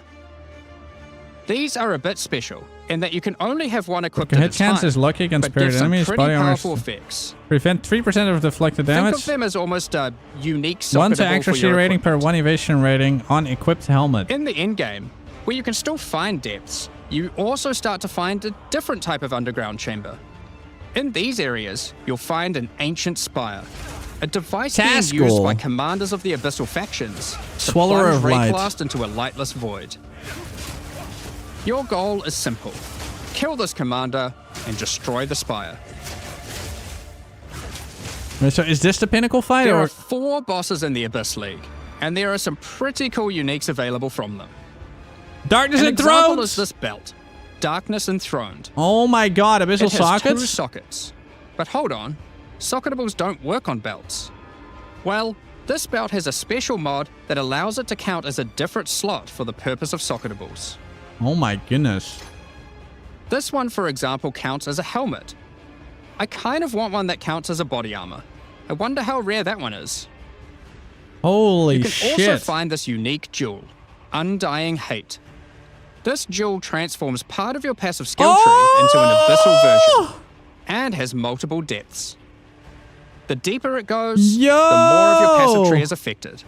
These are a bit special, in that you can only have one equipped at a Hit chance time, is lucky against but give spirit some enemies. pretty Body armor. powerful effects. Prevent 3% of deflected Think damage. of them as almost a unique socketable 1 to for accuracy your rating per equipment. 1 evasion rating on equipped helmet. In the endgame, where you can still find depths, you also start to find a different type of underground chamber. In these areas, you'll find an ancient spire, a device being used Tasgul. by commanders of the abyssal factions to Swallower plunge of light. Rayclast into a lightless void. Your goal is simple. Kill this commander and destroy the spire. Wait, so is this the pinnacle fight There or are 4 bosses in the Abyss League, and there are some pretty cool uniques available from them. Darkness An and example Thrones? is this belt, Darkness Enthroned. Oh my god, Abyssal It has 2 sockets? sockets. But hold on, socketables don't work on belts. Well, this belt has a special mod that allows it to count as a different slot for the purpose of socketables. Oh my goodness. This one, for example, counts as a helmet. I kind of want one that counts as a body armor. I wonder how rare that one is. Holy shit. You can shit. also find this unique jewel, Undying Hate. This jewel transforms part of your passive skill tree into an abyssal version and has multiple depths. The deeper it goes, the more of your passive tree is affected,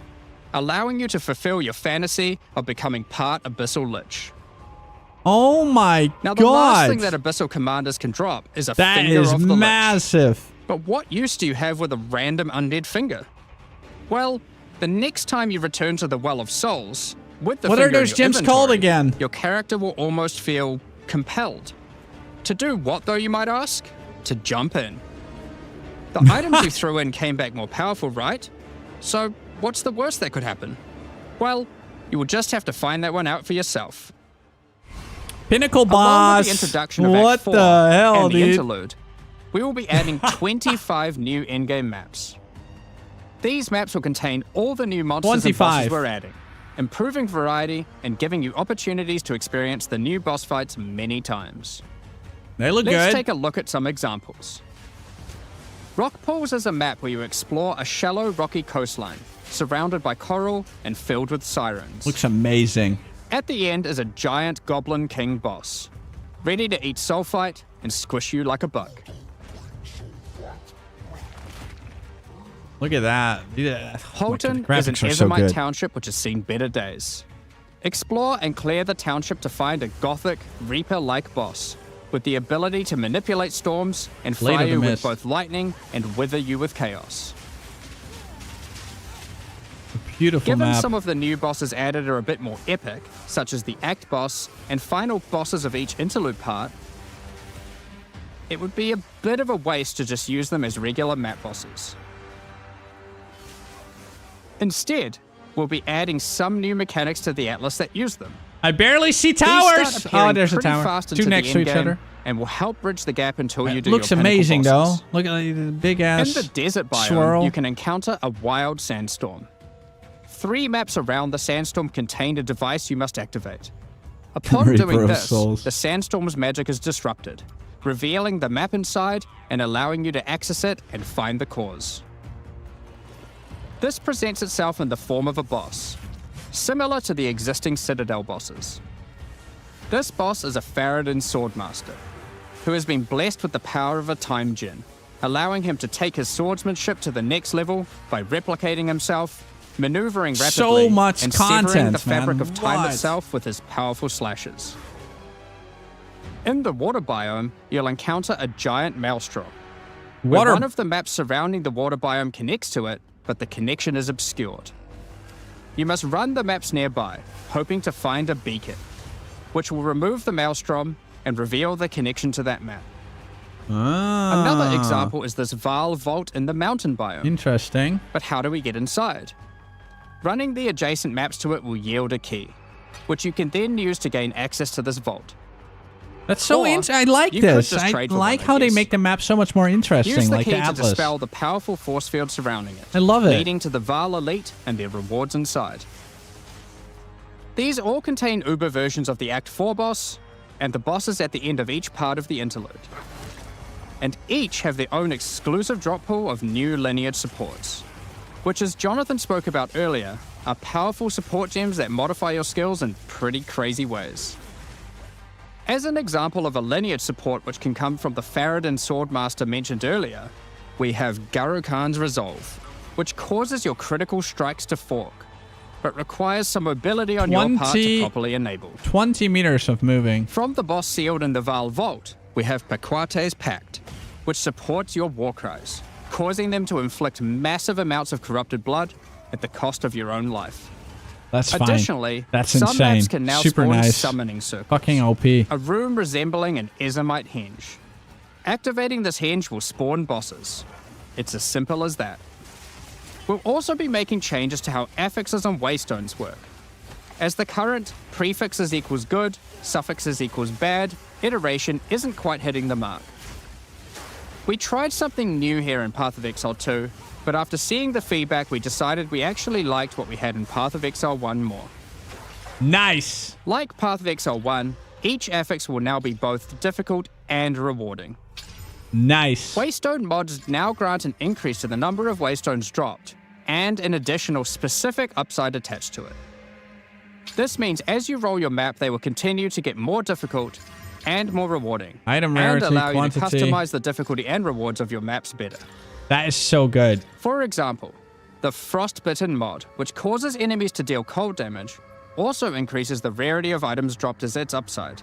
allowing you to fulfill your fantasy of becoming part Abyssal Lich. Oh my god. Now, the last thing that Abyssal commanders can drop is a finger of the Lich. That is massive. But what use do you have with a random undead finger? Well, the next time you return to the Well of Souls, with the what finger are those in your gems called again? Your character will almost feel compelled. To do what, though, you might ask? To jump in. The items you threw in came back more powerful, right? So, what's the worst that could happen? Well, you will just have to find that one out for yourself. Pinnacle boss. Along with the introduction of what Act 4 the hell, and the dude? interlude, we will be adding 25 new in-game maps. These maps will contain all the new monsters and bosses we're adding, improving variety and giving you opportunities to experience the new boss fights many times. They look Let's good. take a look at some examples. Rock Pools is a map where you explore a shallow rocky coastline, surrounded by coral and filled with sirens. Looks amazing. At the end is a giant Goblin King boss, ready to eat Sulfite and squish you like a bug. Look at that. Holton is an Ezomite township which has seen better days. Explore and clear the township to find a gothic, Reaper-like boss with the ability to manipulate storms and fire you with both lightning and wither you with chaos. Beautiful Given map. some of the new bosses added are a bit more epic, such as the Act boss and final bosses of each interlude part, it would be a bit of a waste to just use them as regular map bosses. Instead, we'll be adding some new mechanics to the Atlas that use them. I barely see These towers. start appearing There's a pretty tower. fast Two into next the to each endgame other. and will help bridge the gap until you do Looks your pinnacle amazing bosses. though. Look at the big ass In the desert biome, swirl. you can encounter a wild sandstorm. 3 maps around the sandstorm contain a device you must activate. Upon Reaper doing of this, Souls. the sandstorm's magic is disrupted, revealing the map inside and allowing you to access it and find the cause. This presents itself in the form of a boss, similar to the existing Citadel bosses. This boss is a Faradin Swordmaster, who has been blessed with the power of a time gem, allowing him to take his swordsmanship to the next level by replicating himself, maneuvering rapidly, So much and severing content, the fabric man. of time What? itself with his powerful slashes. In the water biome, you'll encounter a giant maelstrom. Where one of the maps surrounding the water biome connects to it, but the connection is obscured. You must run the maps nearby, hoping to find a beacon, which will remove the maelstrom and reveal the connection to that map. Another example is this Vaal vault in the mountain biome. Interesting. But how do we get inside? Running the adjacent maps to it will yield a key, which you can then use to gain access to this vault. That's so Or interesting. I like you could this. just I trade for like one, how they guess. make the map so much more interesting, Use the like key the to Atlas. dispel the powerful force field surrounding it. I love it. Leading to the Vaal Elite and their rewards inside. These all contain Uber versions of the Act 4 boss, and the bosses at the end of each part of the interlude. And each have their own exclusive drop pool of new lineage supports, which, as Jonathan spoke about earlier, are powerful support gems that modify your skills in pretty crazy ways. As an example of a lineage support which can come from the Faradin Swordmaster mentioned earlier, we have Garo Khan's Resolve, which causes your critical strikes to fork, but requires some mobility on your part to properly enable. 20 meters of moving. From the boss sealed in the Vaal Vault, we have Paquate's Pact, which supports your war cries, causing them to inflict massive amounts of corrupted blood at the cost of your own life. That's fine. Additionally, That's some insane. maps can now Super spawn nice. summoning circles. Fucking OP. A room resembling an Ezomite henge. Activating this henge will spawn bosses. It's as simple as that. We'll also be making changes to how affixes and waystones work. As the current prefixes equals good, suffixes equals bad iteration isn't quite hitting the mark. We tried something new here in Path of Exile 2, but after seeing the feedback, we decided we actually liked what we had in Path of Exile 1 more. Nice. Like Path of Exile 1, Each affix will now be both difficult and rewarding. Nice. Waystone mods now grant an increase to the number of waystones dropped, and an additional specific upside attached to it. This means as you roll your map, they will continue to get more difficult and more rewarding, Item and rarity, allow quantity. you to customize the difficulty and rewards of your maps better. That is so good. For example, the Frostbitten mod, which causes enemies to deal cold damage, also increases the rarity of items dropped as its upside.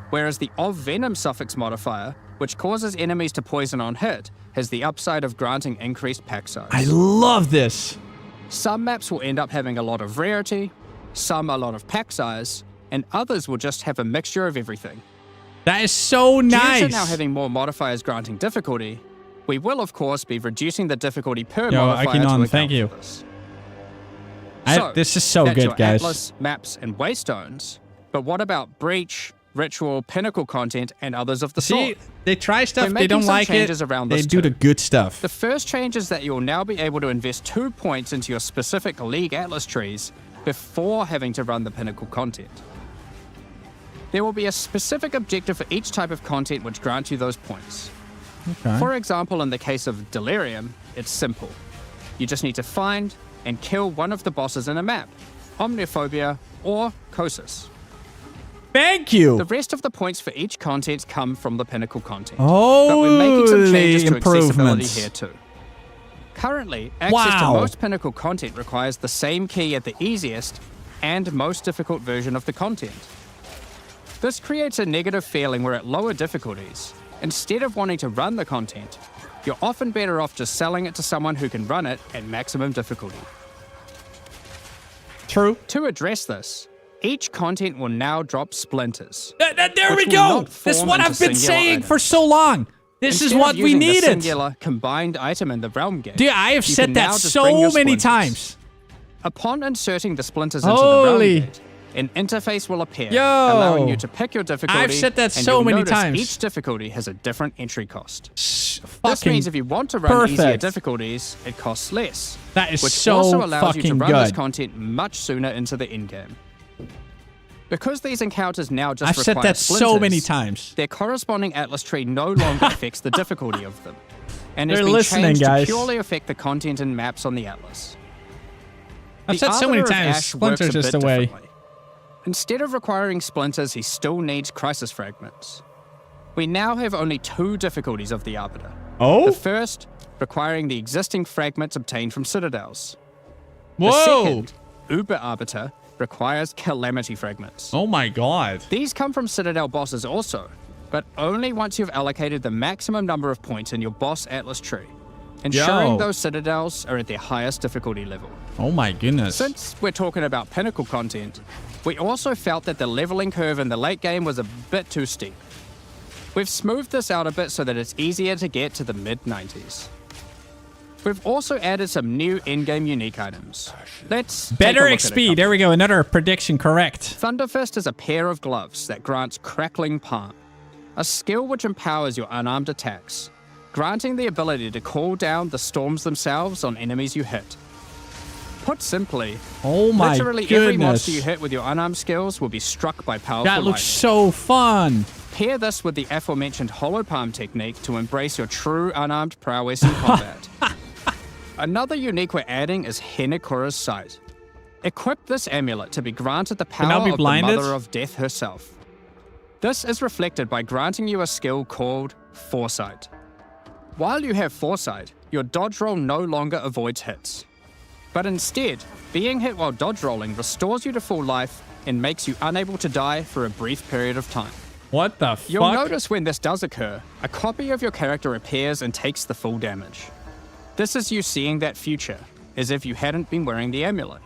Whereas the Of Venom suffix modifier, which causes enemies to poison on hit, has the upside of granting increased pack size. I love this. Some maps will end up having a lot of rarity, some a lot of pack size, and others will just have a mixture of everything. That is so nice. Due to now having more modifiers granting difficulty, we will of course be reducing the difficulty per Yo, modifier to Akinon, account thank for you. this. This is so that's good, your guys. Atlas, maps, and waystones. But what about Breach, Ritual, Pinnacle content, and others of the See, sort? they try stuff, We're they don't making some like it. changes around They this do too. the good stuff. The first change is that you'll now be able to invest 2 points into your specific League Atlas trees before having to run the Pinnacle content. There will be a specific objective for each type of content which grants you those points. Okay. For example, in the case of Delirium, it's simple. You just need to find and kill one of the bosses in a map, Omniophobia or Kosis. Thank you. The rest of the points for each content come from the Pinnacle content. Oh, but we're making some changes to accessibility improvements. here too. Currently, access to Wow. most Pinnacle content requires the same key at the easiest and most difficult version of the content. This creates a negative feeling where at lower difficulties, instead of wanting to run the content, you're often better off just selling it to someone who can run it at maximum difficulty. True. To address this, each content will now drop splinters. There we which will go. not This is form what into I've been singular saying items. for so long. This is Instead what of we using the needed. singular combined item in the realm game. Dude, I have you said can that now just bring so your many splinters. times. Upon inserting the splinters into the Holy. realm gate, an interface will appear, Yo. allowing you to pick your difficulty. I've said that and so you'll many notice times. Each difficulty has a different entry cost. This Fucking means if you want to run easier perfect. difficulties, it costs less. That is which so also allows you to fucking run this good. content much sooner into the endgame. Because these encounters now just I've said require that so splinters, many times. their corresponding Atlas tree no longer affects the difficulty of them, and has They're been listening, changed guys. to purely affect the content and maps on the Atlas. I've The said so many Arbiter of times. Ash works Splinter's a just bit the way. differently. Instead of requiring splinters, he still needs crisis fragments. We now have only 2 difficulties of the Arbiter. Oh? The first, requiring the existing fragments obtained from citadels. Whoa. The second, Uber Arbiter, requires calamity fragments. Oh my god. These come from Citadel bosses also, but only once you've allocated the maximum number of points in your boss Atlas tree, ensuring Yo. those Citadels are at their highest difficulty level. Oh my goodness. Since we're talking about Pinnacle content, we also felt that the leveling curve in the late game was a bit too steep. We've smoothed this out a bit so that it's easier to get to the mid-90s. We've also added some new in-game unique items. Let's take a Better look at a XP. couple. There we go. Another prediction correct. Thunderfist is a pair of gloves that grants Crackling Palm, a skill which empowers your unarmed attacks, granting the ability to call down the storms themselves on enemies you hit. Put simply, Oh my literally every goodness. monster you hit with your unarmed skills will be struck by powerful That looks so fun. Pair this with the aforementioned Hollow Palm technique to embrace your true unarmed prowess in combat. Another unique we're adding is Henekura's Sight. Equip this amulet to be granted the I power be of blinded? the Mother of Death herself. This is reflected by granting you a skill called Foresight. While you have Foresight, your dodge roll no longer avoids hits. But instead, being hit while dodge rolling restores you to full life and makes you unable to die for a brief period of time. What the You'll fuck? notice when this does occur, a copy of your character appears and takes the full damage. This is you seeing that future, as if you hadn't been wearing the amulet.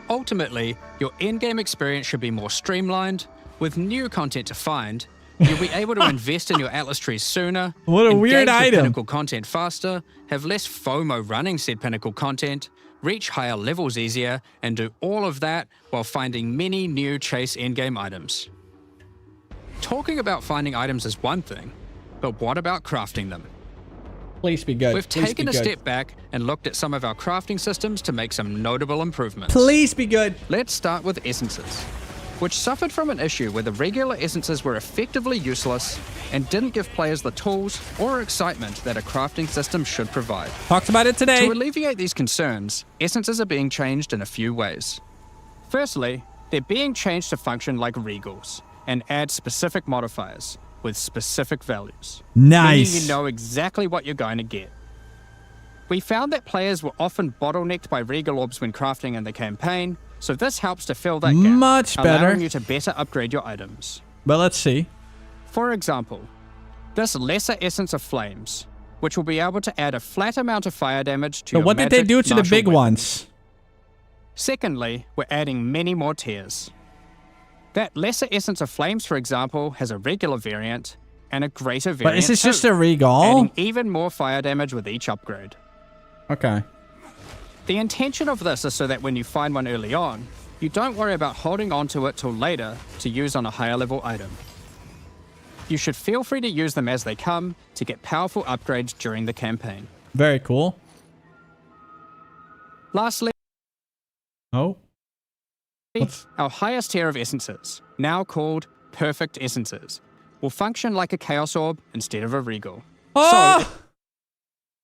Ultimately, your in-game experience should be more streamlined, with new content to find. You'll be able to invest in your Atlas trees sooner, What a weird engage with item. Pinnacle content faster, have less FOMO running said Pinnacle content, reach higher levels easier, and do all of that while finding many new chase endgame items. Talking about finding items is one thing, but what about crafting them? Please be good. We've Please taken be a good. step back and looked at some of our crafting systems to make some notable improvements. Please be good. Let's start with essences. which suffered from an issue where the regular essences were effectively useless and didn't give players the tools or excitement that a crafting system should provide. Talked about it today. To alleviate these concerns, essences are being changed in a few ways. Firstly, they're being changed to function like regals and add specific modifiers with specific values. Nice. Meaning you know exactly what you're going to get. We found that players were often bottlenecked by regal orbs when crafting in the campaign, so this helps to fill that gap, Much better. allowing you to better upgrade your items. But let's see. For example, this Lesser Essence of Flames, which will be able to add a flat amount of fire damage to So your what did they magic do to the martial big weapons. ones? Secondly, we're adding many more tiers. That Lesser Essence of Flames, for example, has a regular variant and a greater variant. But is this too, just a regal? adding even more fire damage with each upgrade. Okay. The intention of this is so that when you find one early on, you don't worry about holding onto it till later to use on a higher level item. You should feel free to use them as they come to get powerful upgrades during the campaign. Very cool. Lastly, Oh. What's- our highest tier of essences, now called Perfect Essences, will function like a Chaos Orb instead of a Regal. Oh! So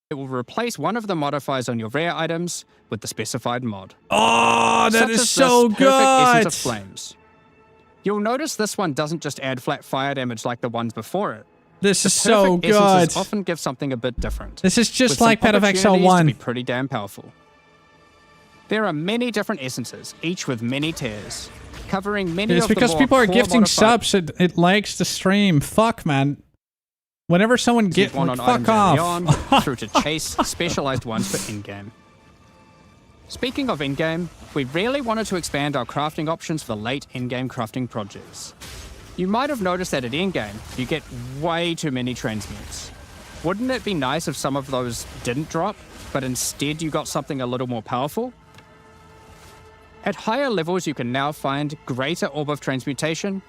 it will replace one of the modifiers on your rare items with the specified mod. Oh, that Such is as so this Perfect Essence good. of Flames. You'll notice this one doesn't just add flat fire damage like the ones before it. This The is so Perfect Essences good. often give something a bit different. This is with just some like Pet of opportunities to be XL1. pretty damn powerful. There are many different essences, each with many tiers, covering many It's of the because more people are core gifting modifiers. subs. It likes the stream. Fuck, man. Whenever someone gets One on fuck items off. early on, through to chase specialized ones for in-game. Speaking of in-game, we really wanted to expand our crafting options for late in-game crafting projects. You might have noticed that at in-game, you get way too many transmutes. Wouldn't it be nice if some of those didn't drop, but instead you got something a little more powerful? At higher levels, you can now find Greater Orb of Transmutation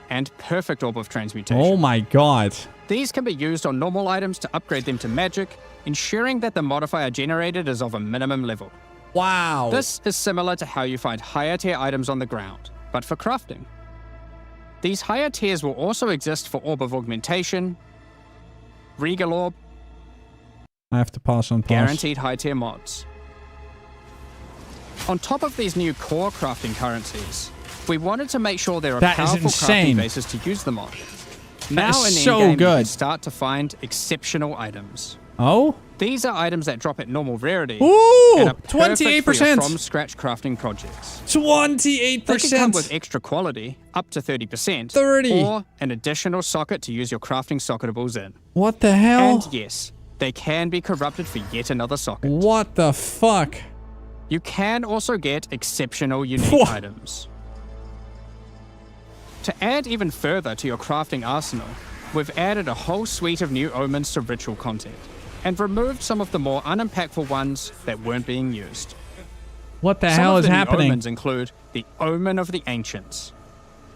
and Perfect Orb of Transmutation. Oh my god. These can be used on normal items to upgrade them to magic, ensuring that the modifier generated is of a minimum level. Wow. This is similar to how you find higher tier items on the ground, but for crafting. These higher tiers will also exist for Orb of Augmentation, Regal Orb, I have to pause on pause. guaranteed high tier mods. On top of these new core crafting currencies, we wanted to make sure there are That is powerful insane. crafting bases to use them on. That Now is in so in-game, you good. can start to find exceptional items. Oh? These are items that drop at normal rarity Ooh! and are perfect for your 28%. from-scratch crafting projects. 28%. They can come with extra quality, up to 30%, 30. or an additional socket to use your crafting socketables in. What the hell? And yes, they can be corrupted for yet another socket. What the fuck? You can also get exceptional unique Whoa. items. To add even further to your crafting arsenal, we've added a whole suite of new omens to ritual content, and removed some of the more unimpactful ones that weren't being used. What the Some hell of is the new happening? omens include the Omen of the Ancients,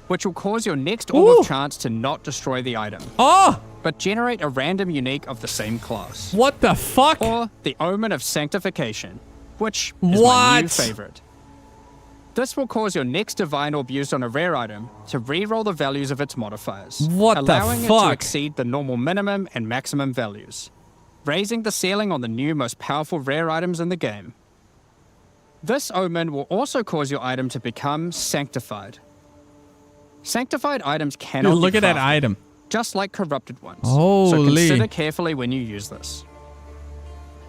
which will cause your next orb Ooh. of chance to not destroy the item, Oh! but generate a random unique of the same class. What the fuck? Or the Omen of Sanctification, which is my new What? favorite. This will cause your next divine orb used on a rare item to re-roll the values of its modifiers, What the allowing it to fuck? exceed the normal minimum and maximum values, raising the ceiling on the new most powerful rare items in the game. This omen will also cause your item to become sanctified. Sanctified items cannot Dude, look be at that crafted, item. just like corrupted ones. Holy. So consider carefully when you use this.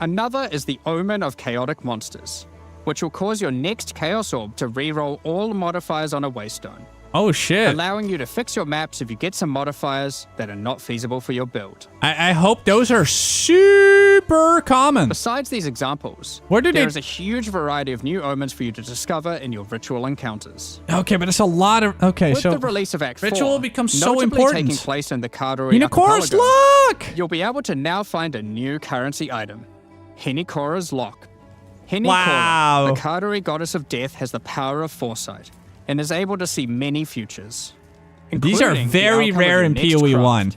Another is the Omen of Chaotic Monsters, which will cause your next Chaos Orb to reroll all modifiers on a Waystone, Oh shit. allowing you to fix your maps if you get some modifiers that are not feasible for your build. I hope those are super common. Besides these examples, Where do they- there is a huge variety of new omens for you to discover in your ritual encounters. Okay, but it's a lot of... Okay, With so... the release of Act 4, Ritual becomes so notably important. taking place in the Kardori Unikora's archipelago, Lock! you'll be able to now find a new currency item, Henikora's Lock. Henikora, Wow. the Kardori goddess of death, has the power of foresight and is able to see many futures. These are including the very outcome of rare your in next PoE craft. 1.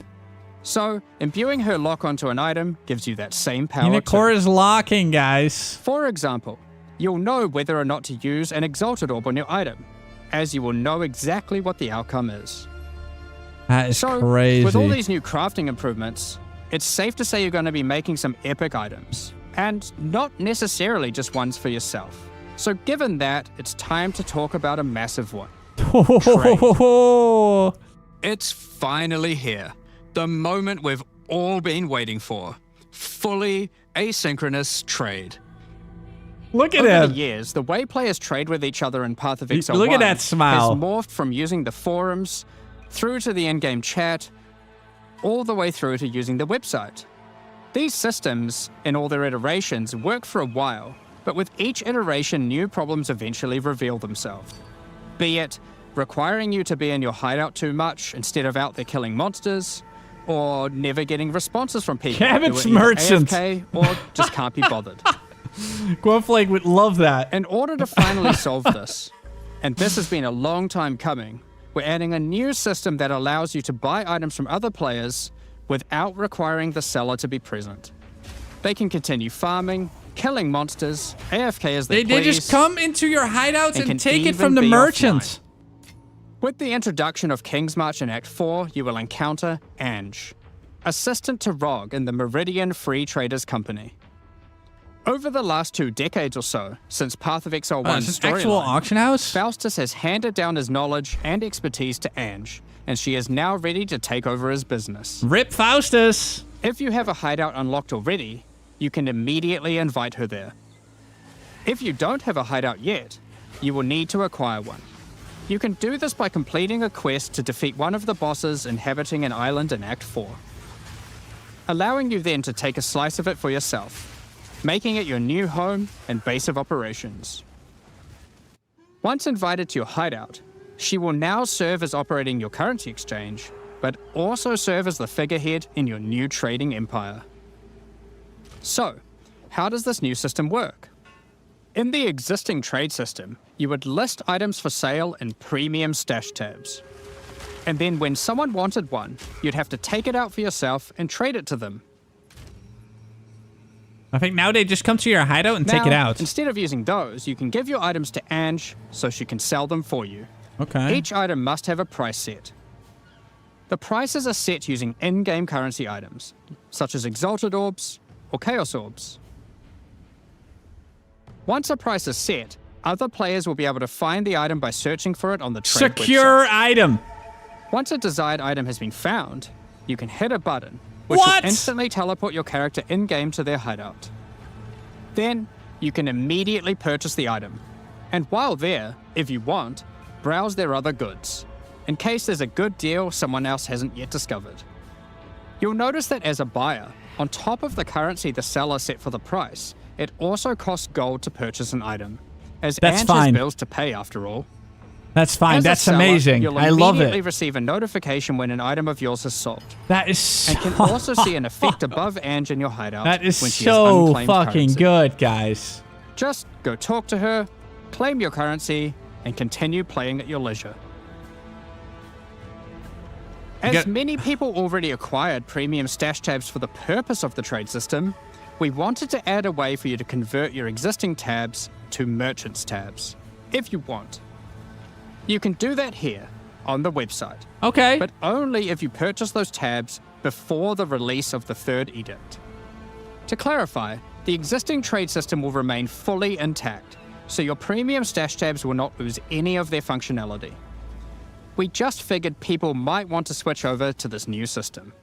So, imbuing her lock onto an item gives you that same power too. Unikora's locking, guys. For example, you'll know whether or not to use an Exalted Orb on your item, as you will know exactly what the outcome is. That is So, crazy. with all these new crafting improvements, it's safe to say you're going to be making some epic items, and not necessarily just ones for yourself. So given that, it's time to talk about a massive one. It's finally here. The moment we've all been waiting for. Fully asynchronous trade. Look at Over him. the years, the way players trade with each other in Path of Exile Look at 1 that smile. has morphed from using the forums, through to the in-game chat, all the way through to using the website. These systems, in all their iterations, work for a while, but with each iteration, new problems eventually reveal themselves. Be it requiring you to be in your hideout too much instead of out there killing monsters, or never getting responses from people Cabot's who are either merchant. AFK or just can't be bothered. Gwynflake would love that. In order to finally solve this, and this has been a long time coming, we're adding a new system that allows you to buy items from other players without requiring the seller to be present. They can continue farming, killing monsters, AFK as they They please. just come into your hideouts and can and take it even from the be merchants. With the introduction of King's March in Act 4, you will encounter Ange, assistant to Rog in the Meridian Free Traders Company. Over the last 2 decades or so, since Path of Exile 1's Is this actual storyline, auction house? Faustus has handed down his knowledge and expertise to Ange, and she is now ready to take over his business. Rip Faustus. If you have a hideout unlocked already, you can immediately invite her there. If you don't have a hideout yet, you will need to acquire one. You can do this by completing a quest to defeat one of the bosses inhabiting an island in Act 4, allowing you then to take a slice of it for yourself, making it your new home and base of operations. Once invited to your hideout, she will now serve as operating your currency exchange, but also serve as the figurehead in your new trading empire. So, how does this new system work? In the existing trade system, you would list items for sale in premium stash tabs. And then when someone wanted one, you'd have to take it out for yourself and trade it to them. I think now they just come to your hideout and take it Now, out. Instead of using those, you can give your items to Ange so she can sell them for you. Okay. Each item must have a price set. The prices are set using in-game currency items, such as Exalted Orbs or Chaos Orbs. Once a price is set, other players will be able to find the item by searching for it on the trade Secure website. item. Once a desired item has been found, you can hit a button, which What? will instantly teleport your character in-game to their hideout. Then, you can immediately purchase the item. And while there, if you want, browse their other goods, in case there's a good deal someone else hasn't yet discovered. You'll notice that as a buyer, on top of the currency the seller set for the price, it also costs gold to purchase an item, as That's Ange fine. has bills to pay after all. That's fine. As a That's seller, amazing. You'll I love immediately it. receive a notification when an item of yours is sold, That is so, and can also see an effect above Ange in your hideout that is when she has so unclaimed fucking currency. good, guys. Just go talk to her, claim your currency, and continue playing at your leisure. As got- many people already acquired premium stash tabs for the purpose of the trade system, we wanted to add a way for you to convert your existing tabs to merchants tabs, if you want. You can do that here, on the website, Okay. but only if you purchase those tabs before the release of the third edict. To clarify, the existing trade system will remain fully intact, so your premium stash tabs will not lose any of their functionality. We just figured people might want to switch over to this new system.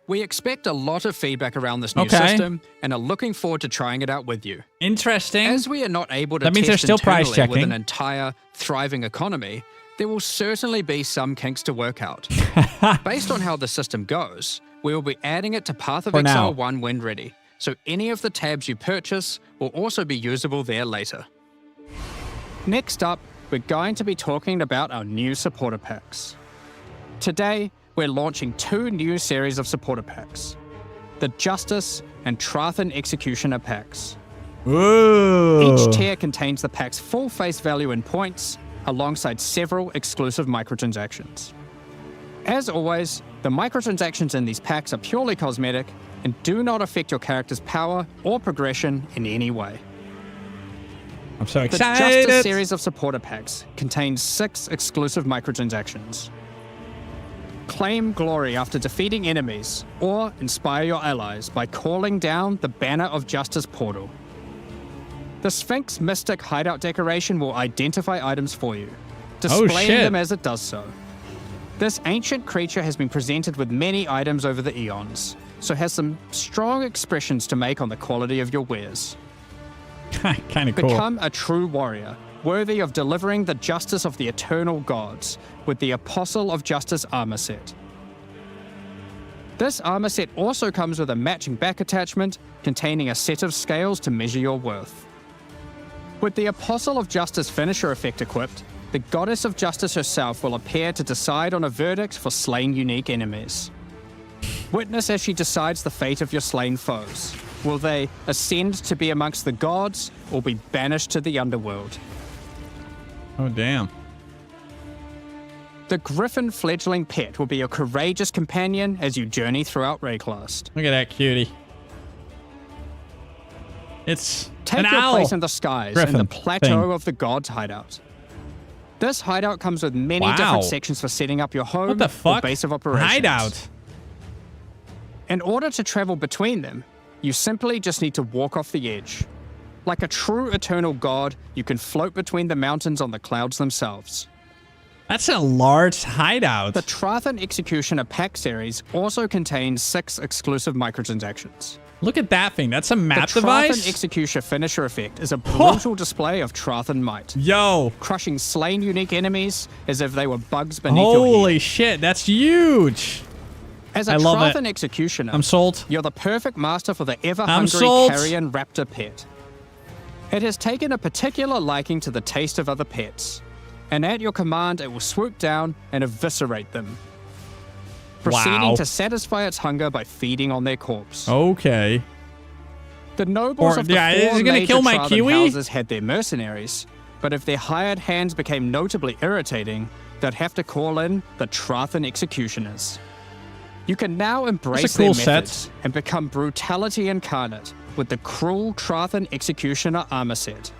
We expect a lot of feedback around this new Okay. system and are looking forward to trying it out with you. Interesting. As we are not able to That means test they're still price internally with checking. an entire thriving economy, there will certainly be some kinks to work out. Based on how the system goes, we will be adding it to Path of For now. Exile 1 when ready, so any of the tabs you purchase will also be usable there later. Next up, we're going to be talking about our new supporter packs. Today, we're launching 2 new series of supporter packs, the Justice and Trathan Executioner packs. Ooh. Each tier contains the pack's full face value in points, alongside several exclusive microtransactions. As always, the microtransactions in these packs are purely cosmetic and do not affect your character's power or progression in any way. I'm so The excited. Justice series of supporter packs contains 6 exclusive microtransactions. Claim glory after defeating enemies, or inspire your allies by calling down the Banner of Justice portal. The Sphinx Mystic hideout decoration will identify items for you, displaying them as it does so. This ancient creature has been presented with many items over the eons, so has some strong expressions to make on the quality of your wares. Kind of cool. Become a true warrior, worthy of delivering the justice of the eternal gods with the Apostle of Justice armor set. This armor set also comes with a matching back attachment containing a set of scales to measure your worth. With the Apostle of Justice finisher effect equipped, the Goddess of Justice herself will appear to decide on a verdict for slain unique enemies. Witness as she decides the fate of your slain foes. Will they ascend to be amongst the gods or be banished to the underworld? Oh, damn. The Griffin fledgling pet will be your courageous companion as you journey throughout Rayclast. Look at that cutie. It's Take an your owl. place in the skies Griffin in the plateau thing. of the gods hideout. This hideout comes with many different sections for setting up your home What the or fuck? base of operations. Hideout. In order to travel between them, you simply just need to walk off the edge. Like a true eternal god, you can float between the mountains on the clouds themselves. That's a large hideout. The Trathan Executioner pack series also contains 6 exclusive microtransactions. Look at that thing. That's a map The device. Trathan Executioner finisher effect is a brutal display of Trathan might, Yo. crushing slain unique enemies as if they were bugs beneath your Holy head. shit. That's huge. As a I love it. Trathan Executioner, I'm sold. you're the perfect master for the I'm ever-hungry sold. carrion raptor pet. It has taken a particular liking to the taste of other pets, and at your command it will swoop down and eviscerate them, proceeding Wow. to satisfy its hunger by feeding on their corpse. Okay. The nobles Or- of the yeah, is 4 it gonna major kill my Trathan Kiwi? houses had their mercenaries, but if their hired hands became notably irritating, they'd have to call in the Trathan Executioners. You can now embrace cool their set. methods and become brutality incarnate with the Cruel Trathan Executioner armor set.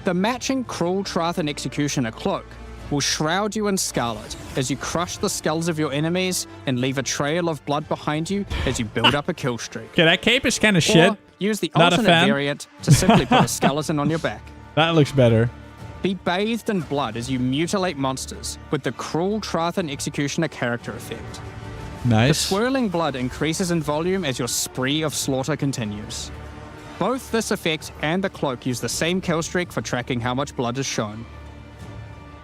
The matching Cruel Trathan Executioner cloak will shroud you in scarlet as you crush the skulls of your enemies and leave a trail of blood behind you as you build up a kill streak. Okay, that cape is kind of shit. Or use the Not a alternate fan. variant to simply put a skeleton on your back. That looks better. Be bathed in blood as you mutilate monsters with the Cruel Trathan Executioner character effect. The Nice. swirling blood increases in volume as your spree of slaughter continues. Both this effect and the cloak use the same kill streak for tracking how much blood is shown.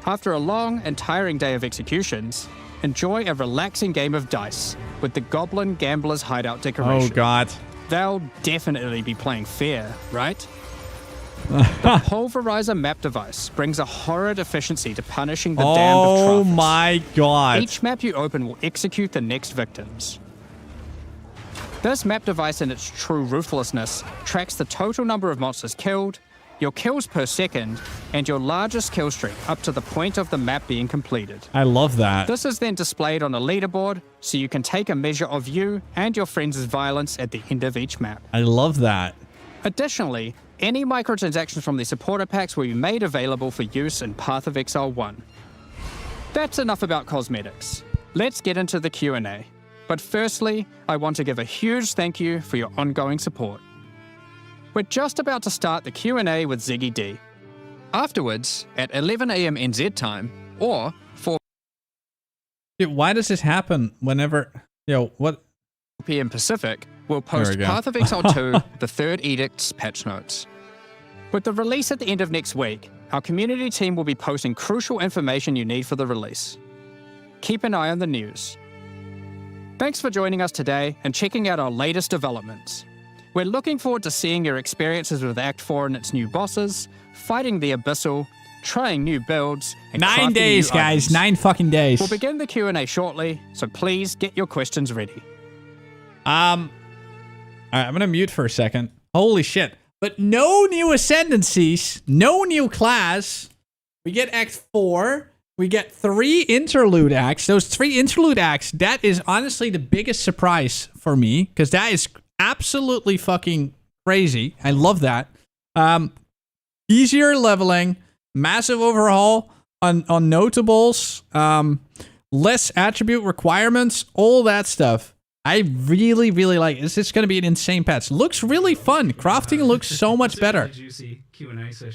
After a long and tiring day of executions, enjoy a relaxing game of dice with the Goblin Gambler's Hideout decoration. Oh, God. They'll definitely be playing fair, right? The Pulverizer map device brings a horrid efficiency to punishing the damned of Oh, Traffers. my God. Each map you open will execute the next victims. This map device in its true ruthlessness tracks the total number of monsters killed, your kills per second, and your largest kill streak up to the point of the map being completed. I love that. This is then displayed on a leaderboard so you can take a measure of you and your friends' violence at the end of each map. I love that. Additionally, any microtransactions from the supporter packs will be made available for use in Path of Exile 1. That's enough about cosmetics. Let's get into the Q&A. But firstly, I want to give a huge thank you for your ongoing support. We're just about to start the Q&A with Ziggy D. Afterwards, at 11 AM NZ time, or 4 Dude, why does this happen whenever... Yo, what? PM Pacific, we'll There post we go. Path of Exile 2, the Third Edict's patch notes. With the release at the end of next week, our community team will be posting crucial information you need for the release. Keep an eye on the news. Thanks for joining us today and checking out our latest developments. We're looking forward to seeing your experiences with Act 4 and its new bosses, fighting the Abyssal, trying new builds, and 9 crafting days, new guys. items. 9 fucking days. We'll begin the Q&A shortly, so please get your questions ready. All right, I'm gonna mute for a second. Holy shit. But no new ascendancies, no new class. We get Act 4. We get 3 interlude acts. Those 3 interlude acts, that is honestly the biggest surprise for me, because that is absolutely fucking crazy. I love that. easier leveling, massive overhaul on notables, less attribute requirements, all that stuff. I really, really like it. It's just going to be an insane patch. Looks really fun. Crafting looks so much better. Juicy Q&A session.